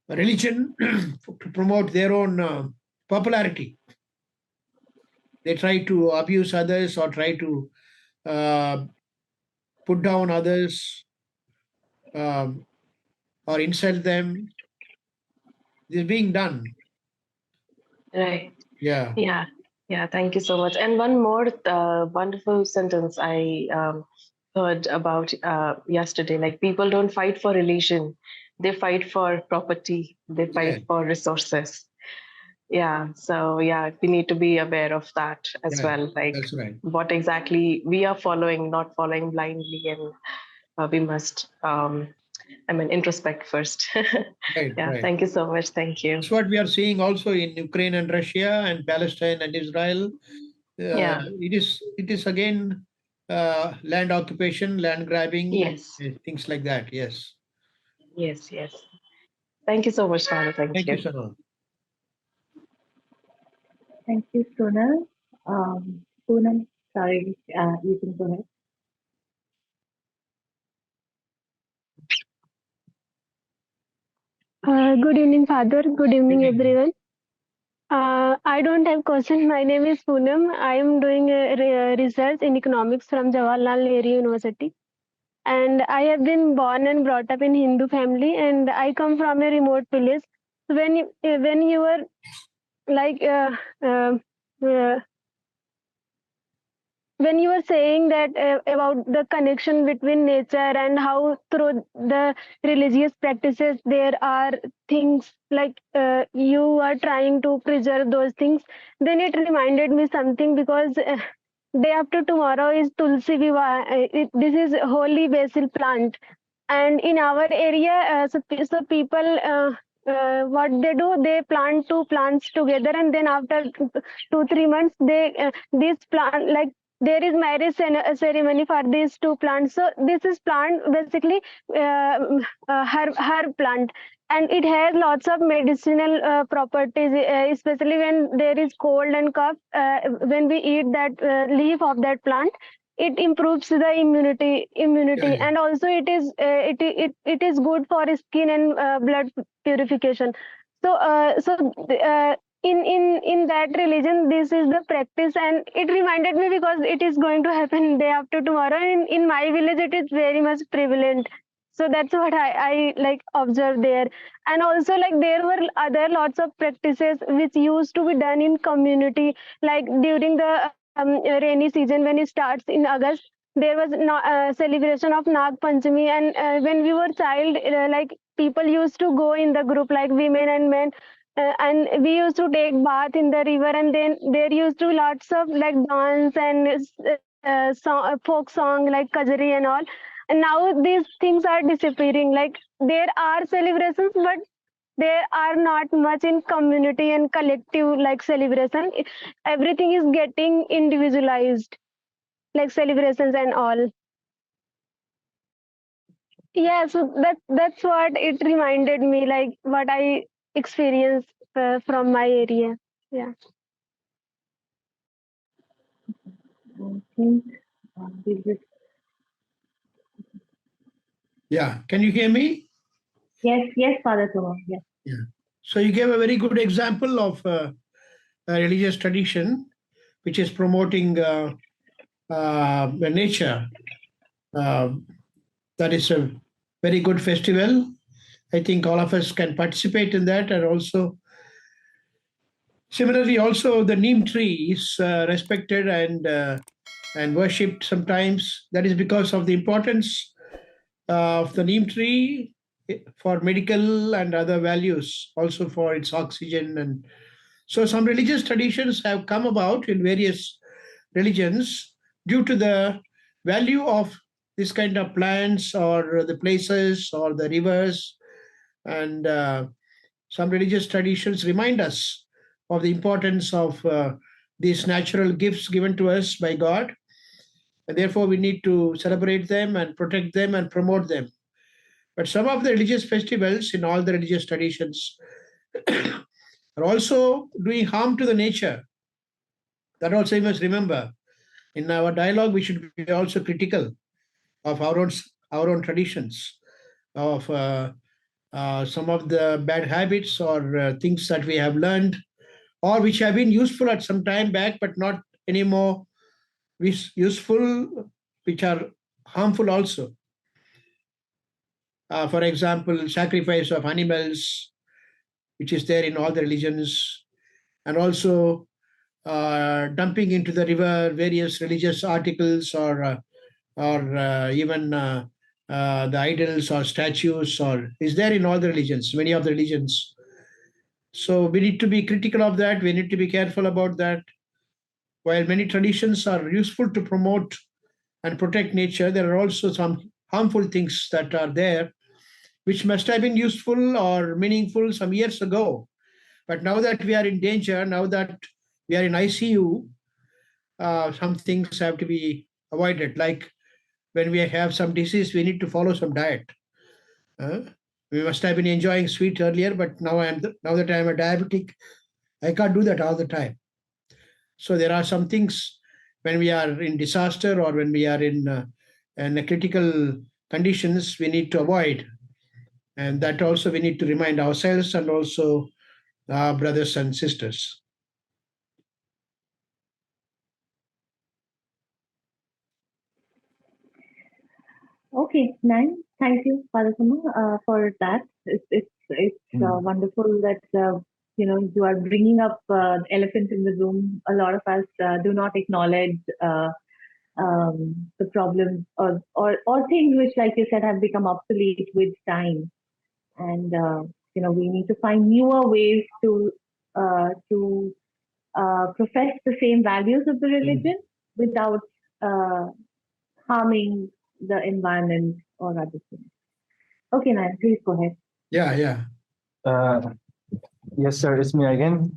B: religion to promote their own popularity. They try to abuse others or try to put down others or insult them. This is being done.
E: Right.
B: Yeah.
E: Yeah. Yeah. Thank you so much. And one more wonderful sentence I heard about yesterday. Like, people don't fight for religion; they fight for property. They fight
B: Yeah.
E: for resources. Yeah. So yeah, we need to be aware of that as
B: Yeah,
E: well. Like,
B: that's right.
E: what exactly we are following, not following blindly, and we must introspect first.
B: Right,
E: Yeah.
B: right.
E: Thank you so much. Thank you.
B: That's what we are seeing also in Ukraine and Russia and Palestine and Israel.
E: Yeah.
B: It is again land occupation, land grabbing,
E: Yes.
B: things like that. Yes.
E: Yes. Yes. Thank you so much, Father. Thank
B: Thank
E: you.
B: you, Sonal.
A: Thank you, Sonal. Poonam, sorry, you can go ahead.
F: Good evening, Father. Good evening,
B: Good evening.
F: everyone. I don't have question. My name is Poonam. I am doing research in economics from Jawaharlal Nehru University. And I have been born and brought up in Hindu family, and I come from a remote village. So when you were like when you were saying that about the connection between nature and how through the religious practices there are things like you are trying to preserve those things, then it reminded me something, because day after tomorrow is Tulsi Vivaah. This is holy basil plant, and in our area, so people what they do, they plant two plants together, and then after 2-3 months they this plant, like, there is marriage ceremony for these two plants. So this is plant basically herb plant, and it has lots of medicinal properties, especially when there is cold and cough. When we eat that leaf of that plant, it improves the immunity,
B: Yeah.
F: and also it is good for skin and blood purification. So in that religion, this is the practice, and it reminded me because it is going to happen day after tomorrow. In my village, it is very much prevalent. So that's what I like observed there. And also, like, there were other lots of practices which used to be done in community, like during the rainy season when it starts in August. There was celebration of Nag Panchami, and when we were child, like, people used to go in the group, like women and men, and we used to take bath in the river, and then there used to lots of like dance and folk song like kajari and all. And now these things are disappearing. Like, there are celebrations, but there are not much in community and collective like celebration. Everything is getting individualized, like celebrations and all. Yeah, so that's what it reminded me, like what I experienced from my area. Yeah.
A: I think we'll just...
B: Yeah. Can you hear me?
A: Yes, Father Thumma. Yes.
B: Yeah. So you gave a very good example of a religious tradition which is promoting the nature. That is a very good festival. I think all of us can participate in that, and also similarly, also the neem tree is respected and worshipped sometimes. That is because of the importance of the neem tree for medical and other values, also for its oxygen. And so some religious traditions have come about in various religions due to the value of this kind of plants or the places or the rivers. And some religious traditions remind us of the importance of these natural gifts given to us by God. And therefore, we need to celebrate them and protect them and promote them. But some of the religious festivals in all the religious traditions are also doing harm to the nature. That also you must remember. In our dialogue, we should be also critical of our own traditions, of some of the bad habits or things that we have learned, or which have been useful at some time back, but not anymore useful, which are harmful also. For example, sacrifice of animals, which is there in all the religions, and also dumping into the river various religious articles or even the idols or statues, or is there in all the religions, many of the religions. So we need to be critical of that. We need to be careful about that. While many traditions are useful to promote and protect nature, there are also some harmful things that are there, which must have been useful or meaningful some years ago. But now that we are in danger, now that we are in ICU, some things have to be avoided. Like when we have some disease, we need to follow some diet. We must have been enjoying sweet earlier, but now now that I am a diabetic, I can't do that all the time. So there are some things when we are in disaster or when we are in a critical conditions, we need to avoid. And that also we need to remind ourselves and also our brothers and sisters.
A: Okay, nice. Thank you, Father Thumma, for that. It's wonderful that you are bringing up the elephant in the room. A lot of us do not acknowledge the problems or things which, like you said, have become obsolete with time, and we need to find newer ways to profess the same values of the religion without harming the environment or other things. Okay, Nayan, please go ahead.
B: Yeah.
D: Yes, sir, it's me again.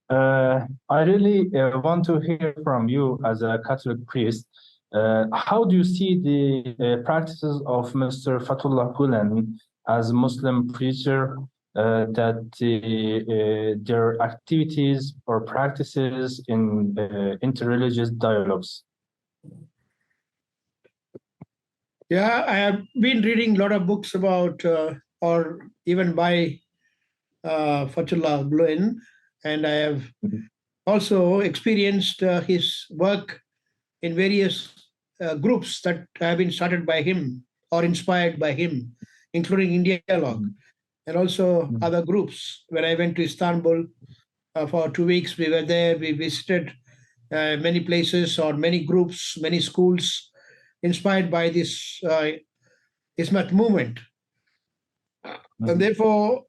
D: I really want to hear from you as a Catholic priest. How do you see the practices of Mr. Fatullah Gulen as a Muslim preacher, that their activities or practices in interreligious dialogues?
B: Yeah, I have been reading a lot of books about, or even by Fatullah Gulen, and I have also experienced his work in various groups that have been started by him or inspired by him, including India Dialogue, and also other groups. When I went to Istanbul for 2 weeks, we were there, we visited many places or many groups, many schools inspired by this Ismat movement. And therefore,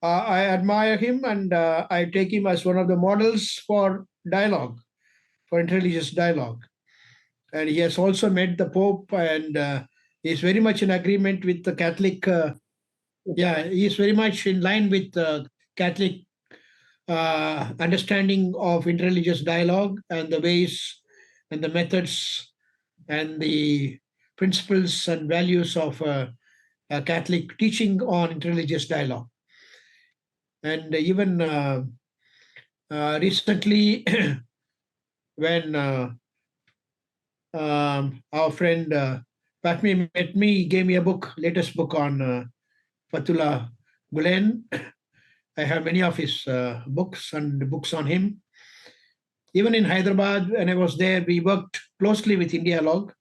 B: I admire him and I take him as one of the models for dialogue, for interreligious dialogue. And he has also met the Pope, and he is very much in agreement with the Catholic. He is very much in line with the Catholic understanding of interreligious dialogue and the ways and the methods and the principles and values of Catholic teaching on interreligious dialogue. And even recently, when our friend Patmi met me, he gave me a book, latest book on Fatullah Gulen. I have many of his books and books on him. Even in Hyderabad, when I was there, we worked closely with Dialogue.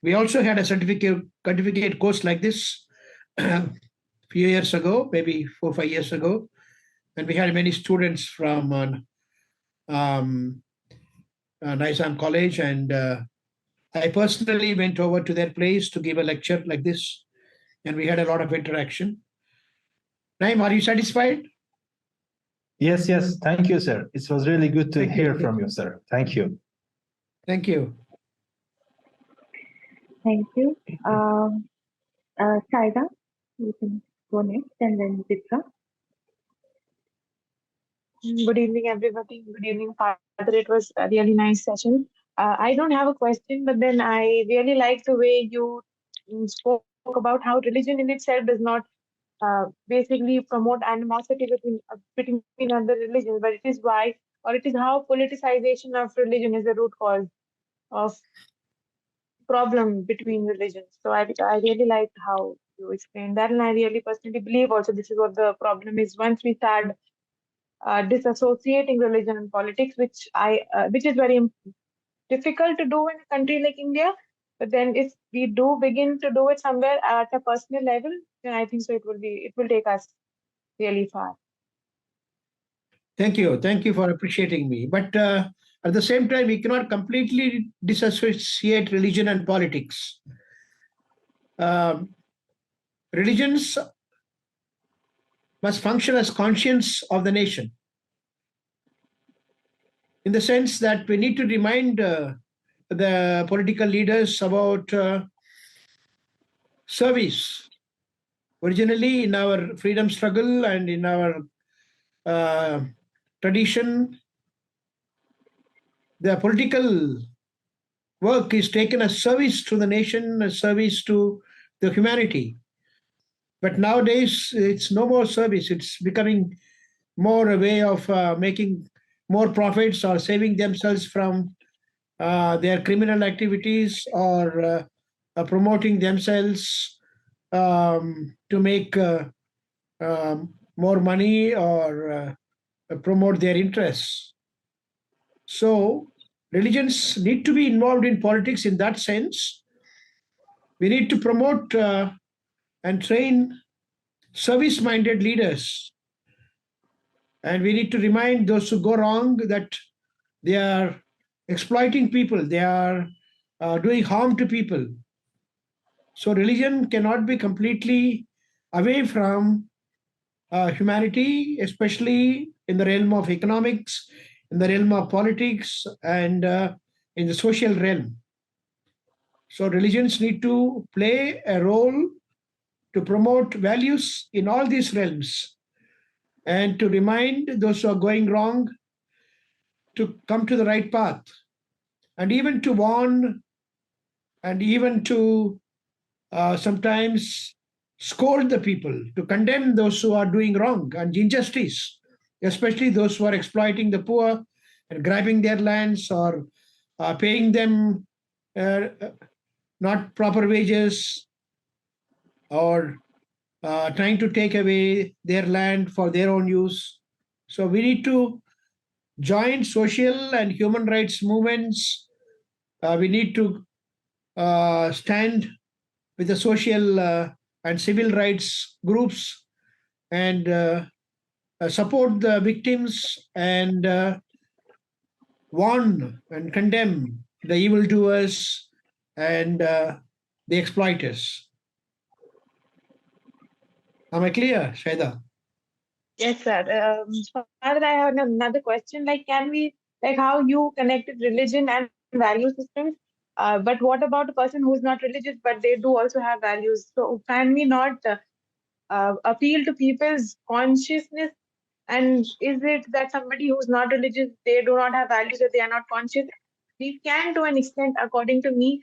B: We also had a certificate course like this a few years ago, maybe 4 or 5 years ago. And we had many students from Nizam College. And I personally went over to their place to give a lecture like this. And we had a lot of interaction. Naim, are you satisfied?
D: Yes, yes. Thank you, sir. It was really good to
B: Thank you.
D: hear from you, sir. Thank you.
B: Thank you.
A: Thank you. Saida, you can go next, and then Dipra.
G: Good evening, everybody. Good evening, Father. It was a really nice session. I don't have a question, but then I really like the way you spoke about how religion in itself does not basically promote animosity between other religions, but it is why, or it is how politicization of religion is the root cause of problem between religions. So I really liked how you explained that, and I really personally believe also this is what the problem is. Once we start disassociating religion and politics, which is very difficult to do in a country like India. But then if we do begin to do it somewhere at a personal level, then I think so it will take us really far.
B: Thank you. Thank you for appreciating me. But at the same time, we cannot completely disassociate religion and politics. Religions must function as conscience of the nation, in the sense that we need to remind the political leaders about service. Originally, in our freedom struggle and in our tradition, the political work is taken as service to the nation, as service to the humanity. But nowadays, it's no more service. It's becoming more a way of making more profits or saving themselves from their criminal activities, or promoting themselves to make more money, or promote their interests. So religions need to be involved in politics in that sense. We need to promote and train service-minded leaders. And we need to remind those who go wrong that they are exploiting people, they are doing harm to people. So religion cannot be completely away from humanity, especially in the realm of economics, in the realm of politics, and in the social realm. So religions need to play a role to promote values in all these realms, and to remind those who are going wrong to come to the right path, and even to warn, and even to sometimes scold the people, to condemn those who are doing wrong and injustice, especially those who are exploiting the poor and grabbing their lands, or paying them not proper wages, or trying to take away their land for their own use. So we need to join social and human rights movements. We need to stand with the social and civil rights groups, and support the victims, and warn and condemn the evildoers and the exploiters. Am I clear, Shaida?
G: Yes, sir. Father, I have another question. Can we, how you connected religion and value systems? But what about a person who's not religious, but they do also have values? So can we not appeal to people's consciousness? And is it that somebody who's not religious, they do not have values, that they are not conscious? We can, to an extent, according to me,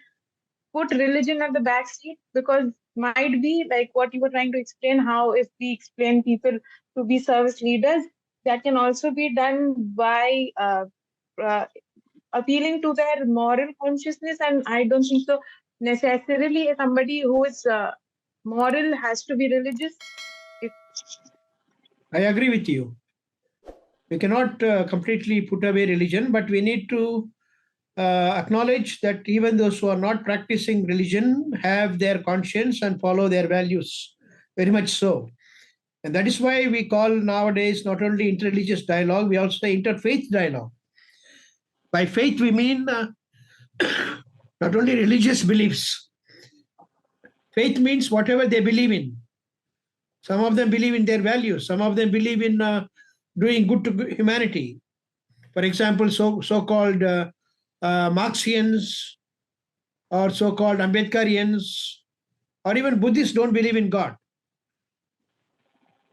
G: put religion at the back seat, because might be like what you were trying to explain, how if we explain people to be service leaders, that can also be done by appealing to their moral consciousness. And I don't think so necessarily somebody who is moral has to be religious.
B: I agree with you. We cannot completely put away religion, but we need to acknowledge that even those who are not practicing religion have their conscience and follow their values, very much so. And that is why we call nowadays not only interreligious dialogue, we also say interfaith dialogue. By faith, we mean not only religious beliefs. Faith means whatever they believe in. Some of them believe in their values. Some of them believe in doing good to humanity. For example, so-called Marxians or so-called Ambedkarians or even Buddhists don't believe in God.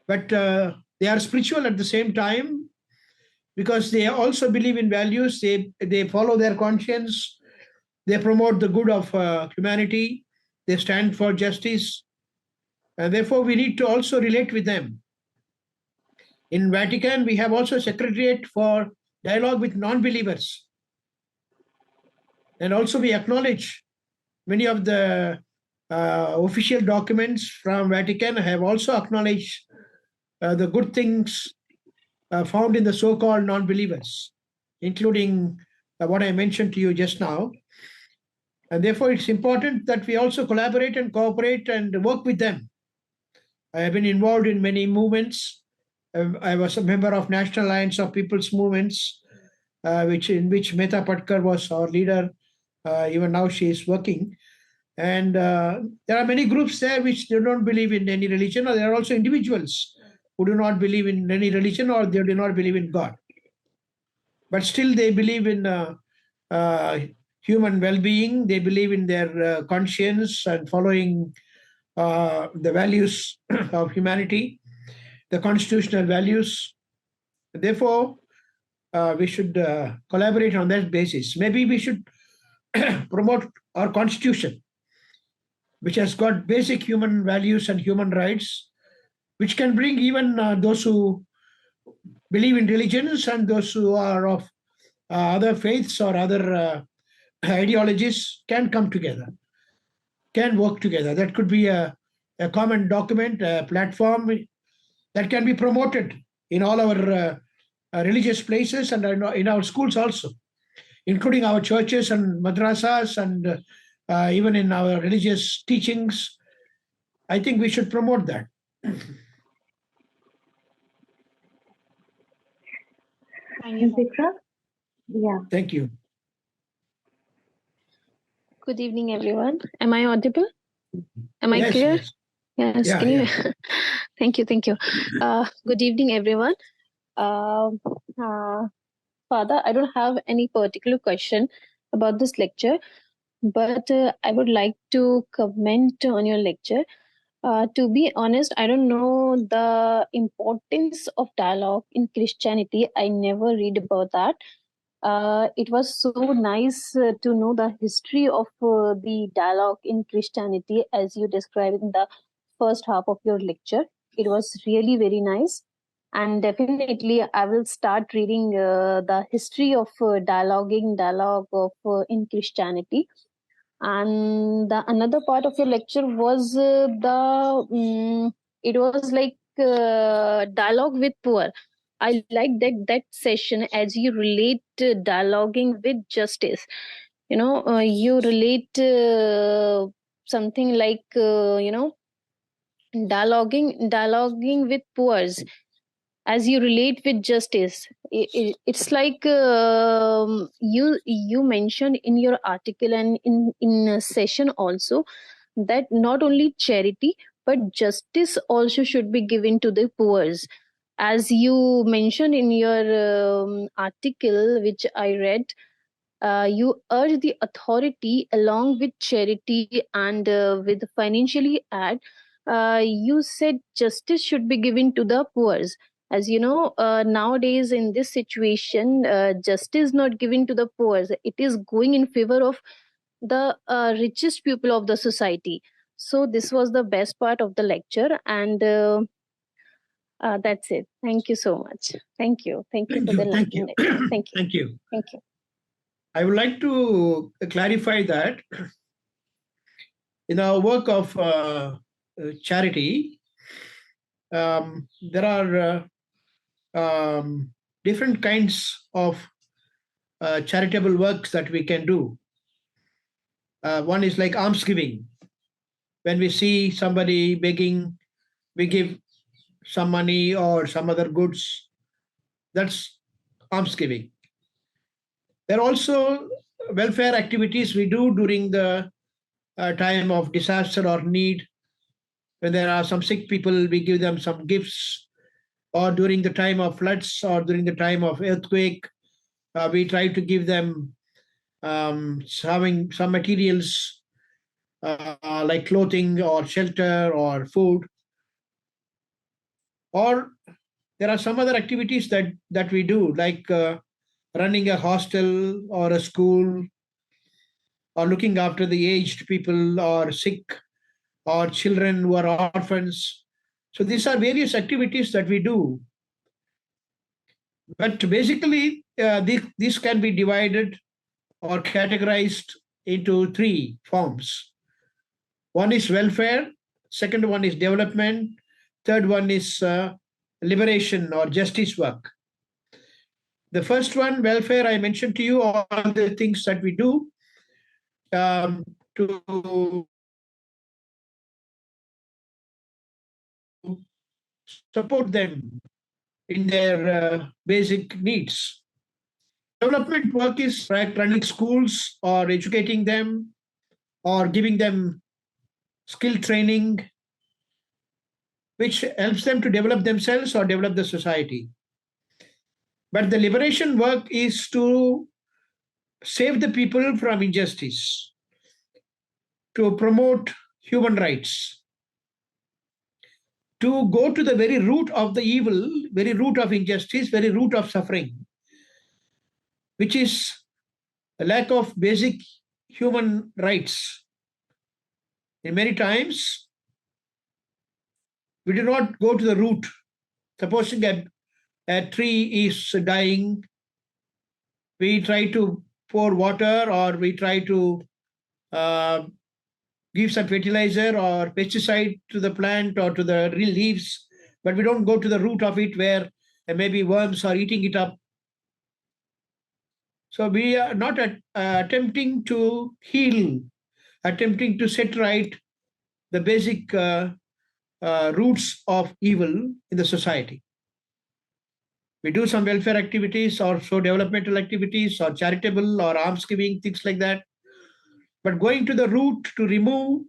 B: But they are spiritual at the same time because they also believe in values. They follow their conscience. They promote the good of humanity. They stand for justice. And therefore, we need to also relate with them. In Vatican, we have also a secretariat for dialogue with non-believers. And also we acknowledge many of the official documents from Vatican have also acknowledged the good things found in the so-called non-believers, including what I mentioned to you just now. And therefore, it's important that we also collaborate and cooperate and work with them. I have been involved in many movements. I was a member of National Alliance of People's Movements, in which Mehta Patkar was our leader. Even now she is working. And there are many groups there which do not believe in any religion, or there are also individuals who do not believe in any religion or they do not believe in God. But still they believe in human well-being. They believe in their conscience and following the values of humanity, the constitutional values. Therefore, we should collaborate on that basis. Maybe we should promote our constitution, which has got basic human values and human rights, which can bring even those who believe in religions and those who are of other faiths or other ideologies can come together, can work together. That could be a common document, a platform that can be promoted in all our religious places and in our schools also, including our churches and madrasas and even in our religious teachings. I think we should promote that.
G: Thank you.
A: Zikra? Yeah.
B: Thank you.
H: Good evening, everyone. Am I audible? Am I
B: Yes,
H: clear?
B: yes.
H: Yes.
B: Yeah,
H: Can you?
B: yeah.
H: Thank you. Thank you. Good evening, everyone. Father, I don't have any particular question about this lecture, but I would like to comment on your lecture. To be honest, I don't know the importance of dialogue in Christianity. I never read about that. It was so nice to know the history of the dialogue in Christianity as you described in the first half of your lecture. It was really very nice. And definitely, I will start reading the history of dialogue in Christianity. And the another part of your lecture was it was like dialogue with poor. I like that session as you relate dialoguing with justice. You relate something like dialoguing with poors as you relate with justice. It's like you mentioned in your article and in a session also that not only charity but justice also should be given to the poors, as you mentioned in your article which I read. You urge the authority along with charity and with financially add. You said justice should be given to the poor. As you know, nowadays in this situation, justice not given to the poor. It is going in favor of the richest people of the society. So this was the best part of the lecture, and that's it. Thank you so much. Thank you. Thank you for the
B: Thank you.
H: lecture. Thank you.
B: Thank you.
H: Thank you.
B: I would like to clarify that in our work of charity, there are different kinds of charitable works that we can do. One is like almsgiving. When we see somebody begging, we give some money or some other goods. That's almsgiving. There are also welfare activities we do during the time of disaster or need. When there are some sick people, we give them some gifts. Or during the time of floods or during the time of earthquake, we try to give them some materials like clothing or shelter or food. Or there are some other activities that we do, like running a hostel or a school, or looking after the aged people or sick, or children who are orphans. So these are various activities that we do. But basically, these can be divided or categorized into three forms. One is welfare, second one is development, third one is liberation or justice work. The first one, welfare, I mentioned to you all the things that we do to support them in their basic needs. Development work is like running schools or educating them or giving them skill training, which helps them to develop themselves or develop the society. But the liberation work is to save the people from injustice, to promote human rights, to go to the very root of the evil, very root of injustice, very root of suffering, which is a lack of basic human rights. And many times, we do not go to the root. Supposing a tree is dying, we try to pour water or we try to give some fertilizer or pesticide to the plant or to the leaves, but we don't go to the root of it where maybe worms are eating it up. So we are not attempting to heal, attempting to set right the basic roots of evil in the society. We do some welfare activities or so developmental activities or charitable or almsgiving, things like that. But going to the root to remove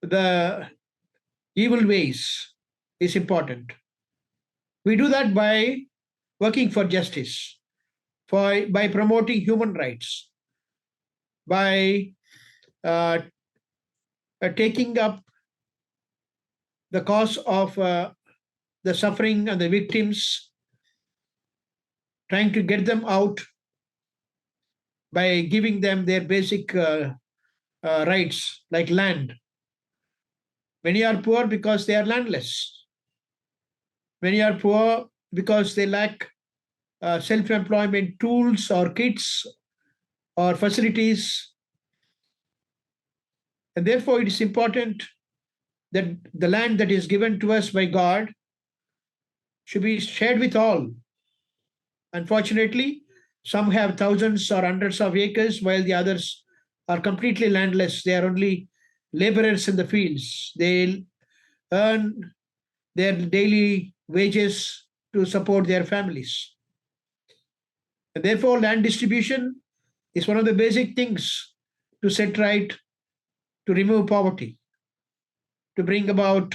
B: the evil ways is important. We do that by working for justice, by promoting human rights, by taking up the cause of the suffering and the victims, trying to get them out by giving them their basic rights like land. Many are poor because they are landless. Many are poor because they lack self-employment tools or kits or facilities. And therefore, it is important that the land that is given to us by God should be shared with all. Unfortunately, some have thousands or hundreds of acres, while the others are completely landless. They are only laborers in the fields. They earn their daily wages to support their families. And therefore, land distribution is one of the basic things to set right, to remove poverty, to bring about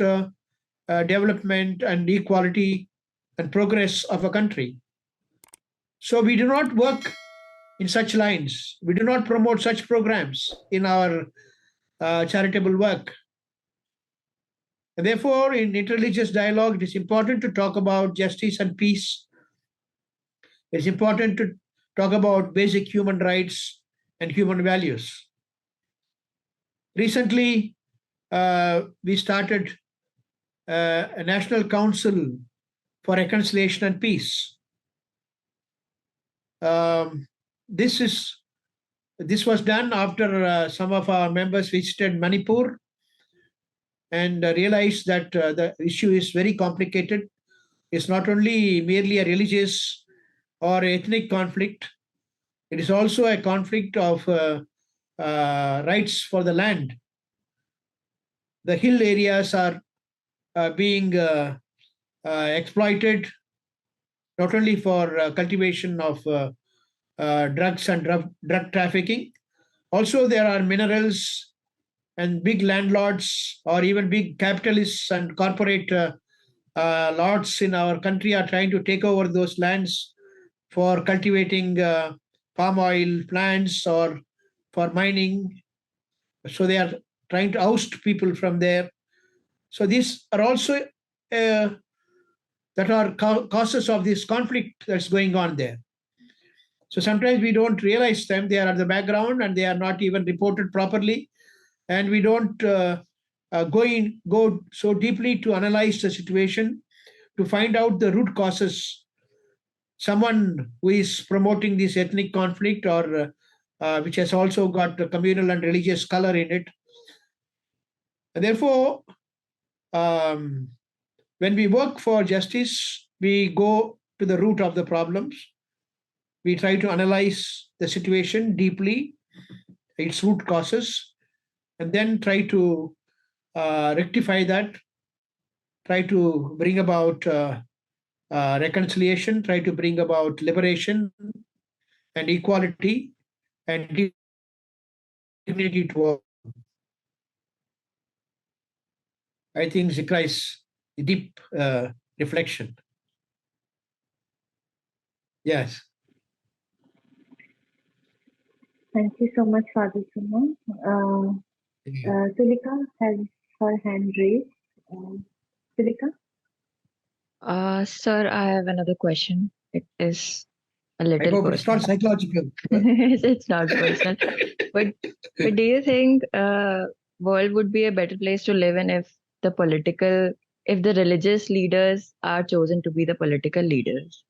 B: development and equality and progress of a country. So we do not work in such lines. We do not promote such programs in our charitable work. And therefore, in interreligious dialogue, it is important to talk about justice and peace. It's important to talk about basic human rights and human values. Recently, we started a National Council for Reconciliation and Peace. This was done after some of our members visited Manipur and realized that the issue is very complicated. It's not only merely a religious or ethnic conflict, it is also a conflict of rights for the land. The hill areas are being exploited not only for cultivation of drugs and drug trafficking. Also, there are minerals, and big landlords or even big capitalists and corporate lords in our country are trying to take over those lands for cultivating palm oil plants or for mining. So they are trying to oust people from there. So these are also that are causes of this conflict that's going on there. So sometimes we don't realize them. They are at the background and they are not even reported properly. And we don't go so deeply to analyze the situation to find out the root causes. Someone who is promoting this ethnic conflict or which has also got a communal and religious color in it. And therefore, when we work for justice, we go to the root of the problems. We try to analyze the situation deeply, its root causes, and then try to rectify that, try to bring about reconciliation, try to bring about liberation and equality and dignity to all. I think Zikra is a deep reflection. Yes.
A: Thank you so much, Father Thumma. Sulika has her hand raised. Sulika?
C: Sir, I have another question. It is a
B: I
C: little
B: hope it's not
C: personal.
B: psychological.
C: It's not personal. But do you think world would be a better place to live in if the religious leaders are chosen to be the political leaders?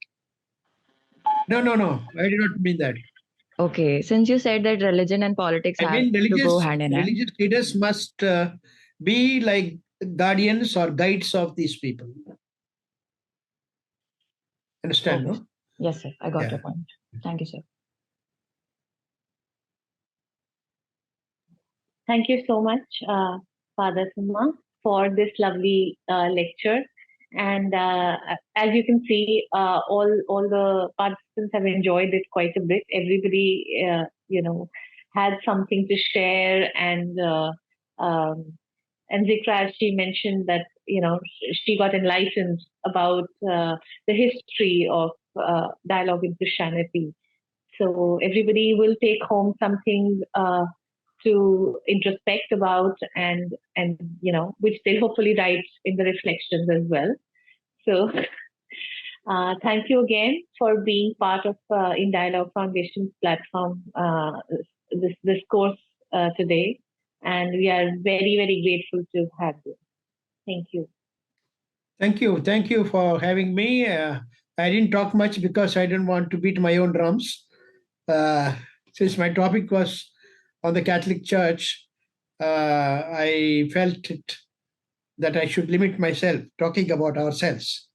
B: No. I did not mean that.
C: Okay, since you said that religion and politics
B: I
C: have
B: mean
C: to go hand in hand.
B: religious leaders must be like guardians or guides of these people. Understand,
C: Okay.
B: no?
C: Yes, sir. I got
B: Yeah.
C: your point. Thank you, sir.
A: Thank you so much, Father Thumma, for this lovely lecture. And as you can see, all the participants have enjoyed it quite a bit. Everybody, had something to share, and Zikra, she mentioned that she got enlightened about the history of dialogue in Christianity. So everybody will take home something to introspect about, and which they'll hopefully write in the reflections as well. So thank you again for being part of In Dialogue Foundation's platform, this course today, and we are very, very grateful to have you. Thank you.
B: Thank you for having me. I didn't talk much because I didn't want to beat my own drums. Since my topic was on the Catholic Church, I felt that I should limit myself talking about ourselves.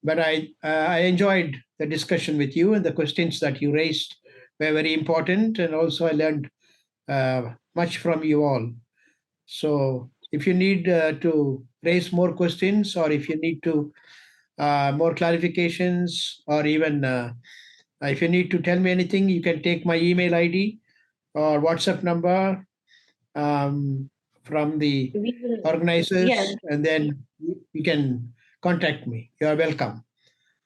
B: But I enjoyed the discussion with you, and the questions that you raised were very important, and also I learned much from you all. So if you need to raise more questions, or if you need to more clarifications, or even if you need to tell me anything, you can take my email ID or WhatsApp number from the organizers,
A: Yes.
B: and then you can contact me. You are welcome.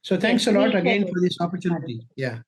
B: So thanks
A: Yes,
B: a lot
A: we'll
B: again
A: share
B: for this opportunity. Yeah.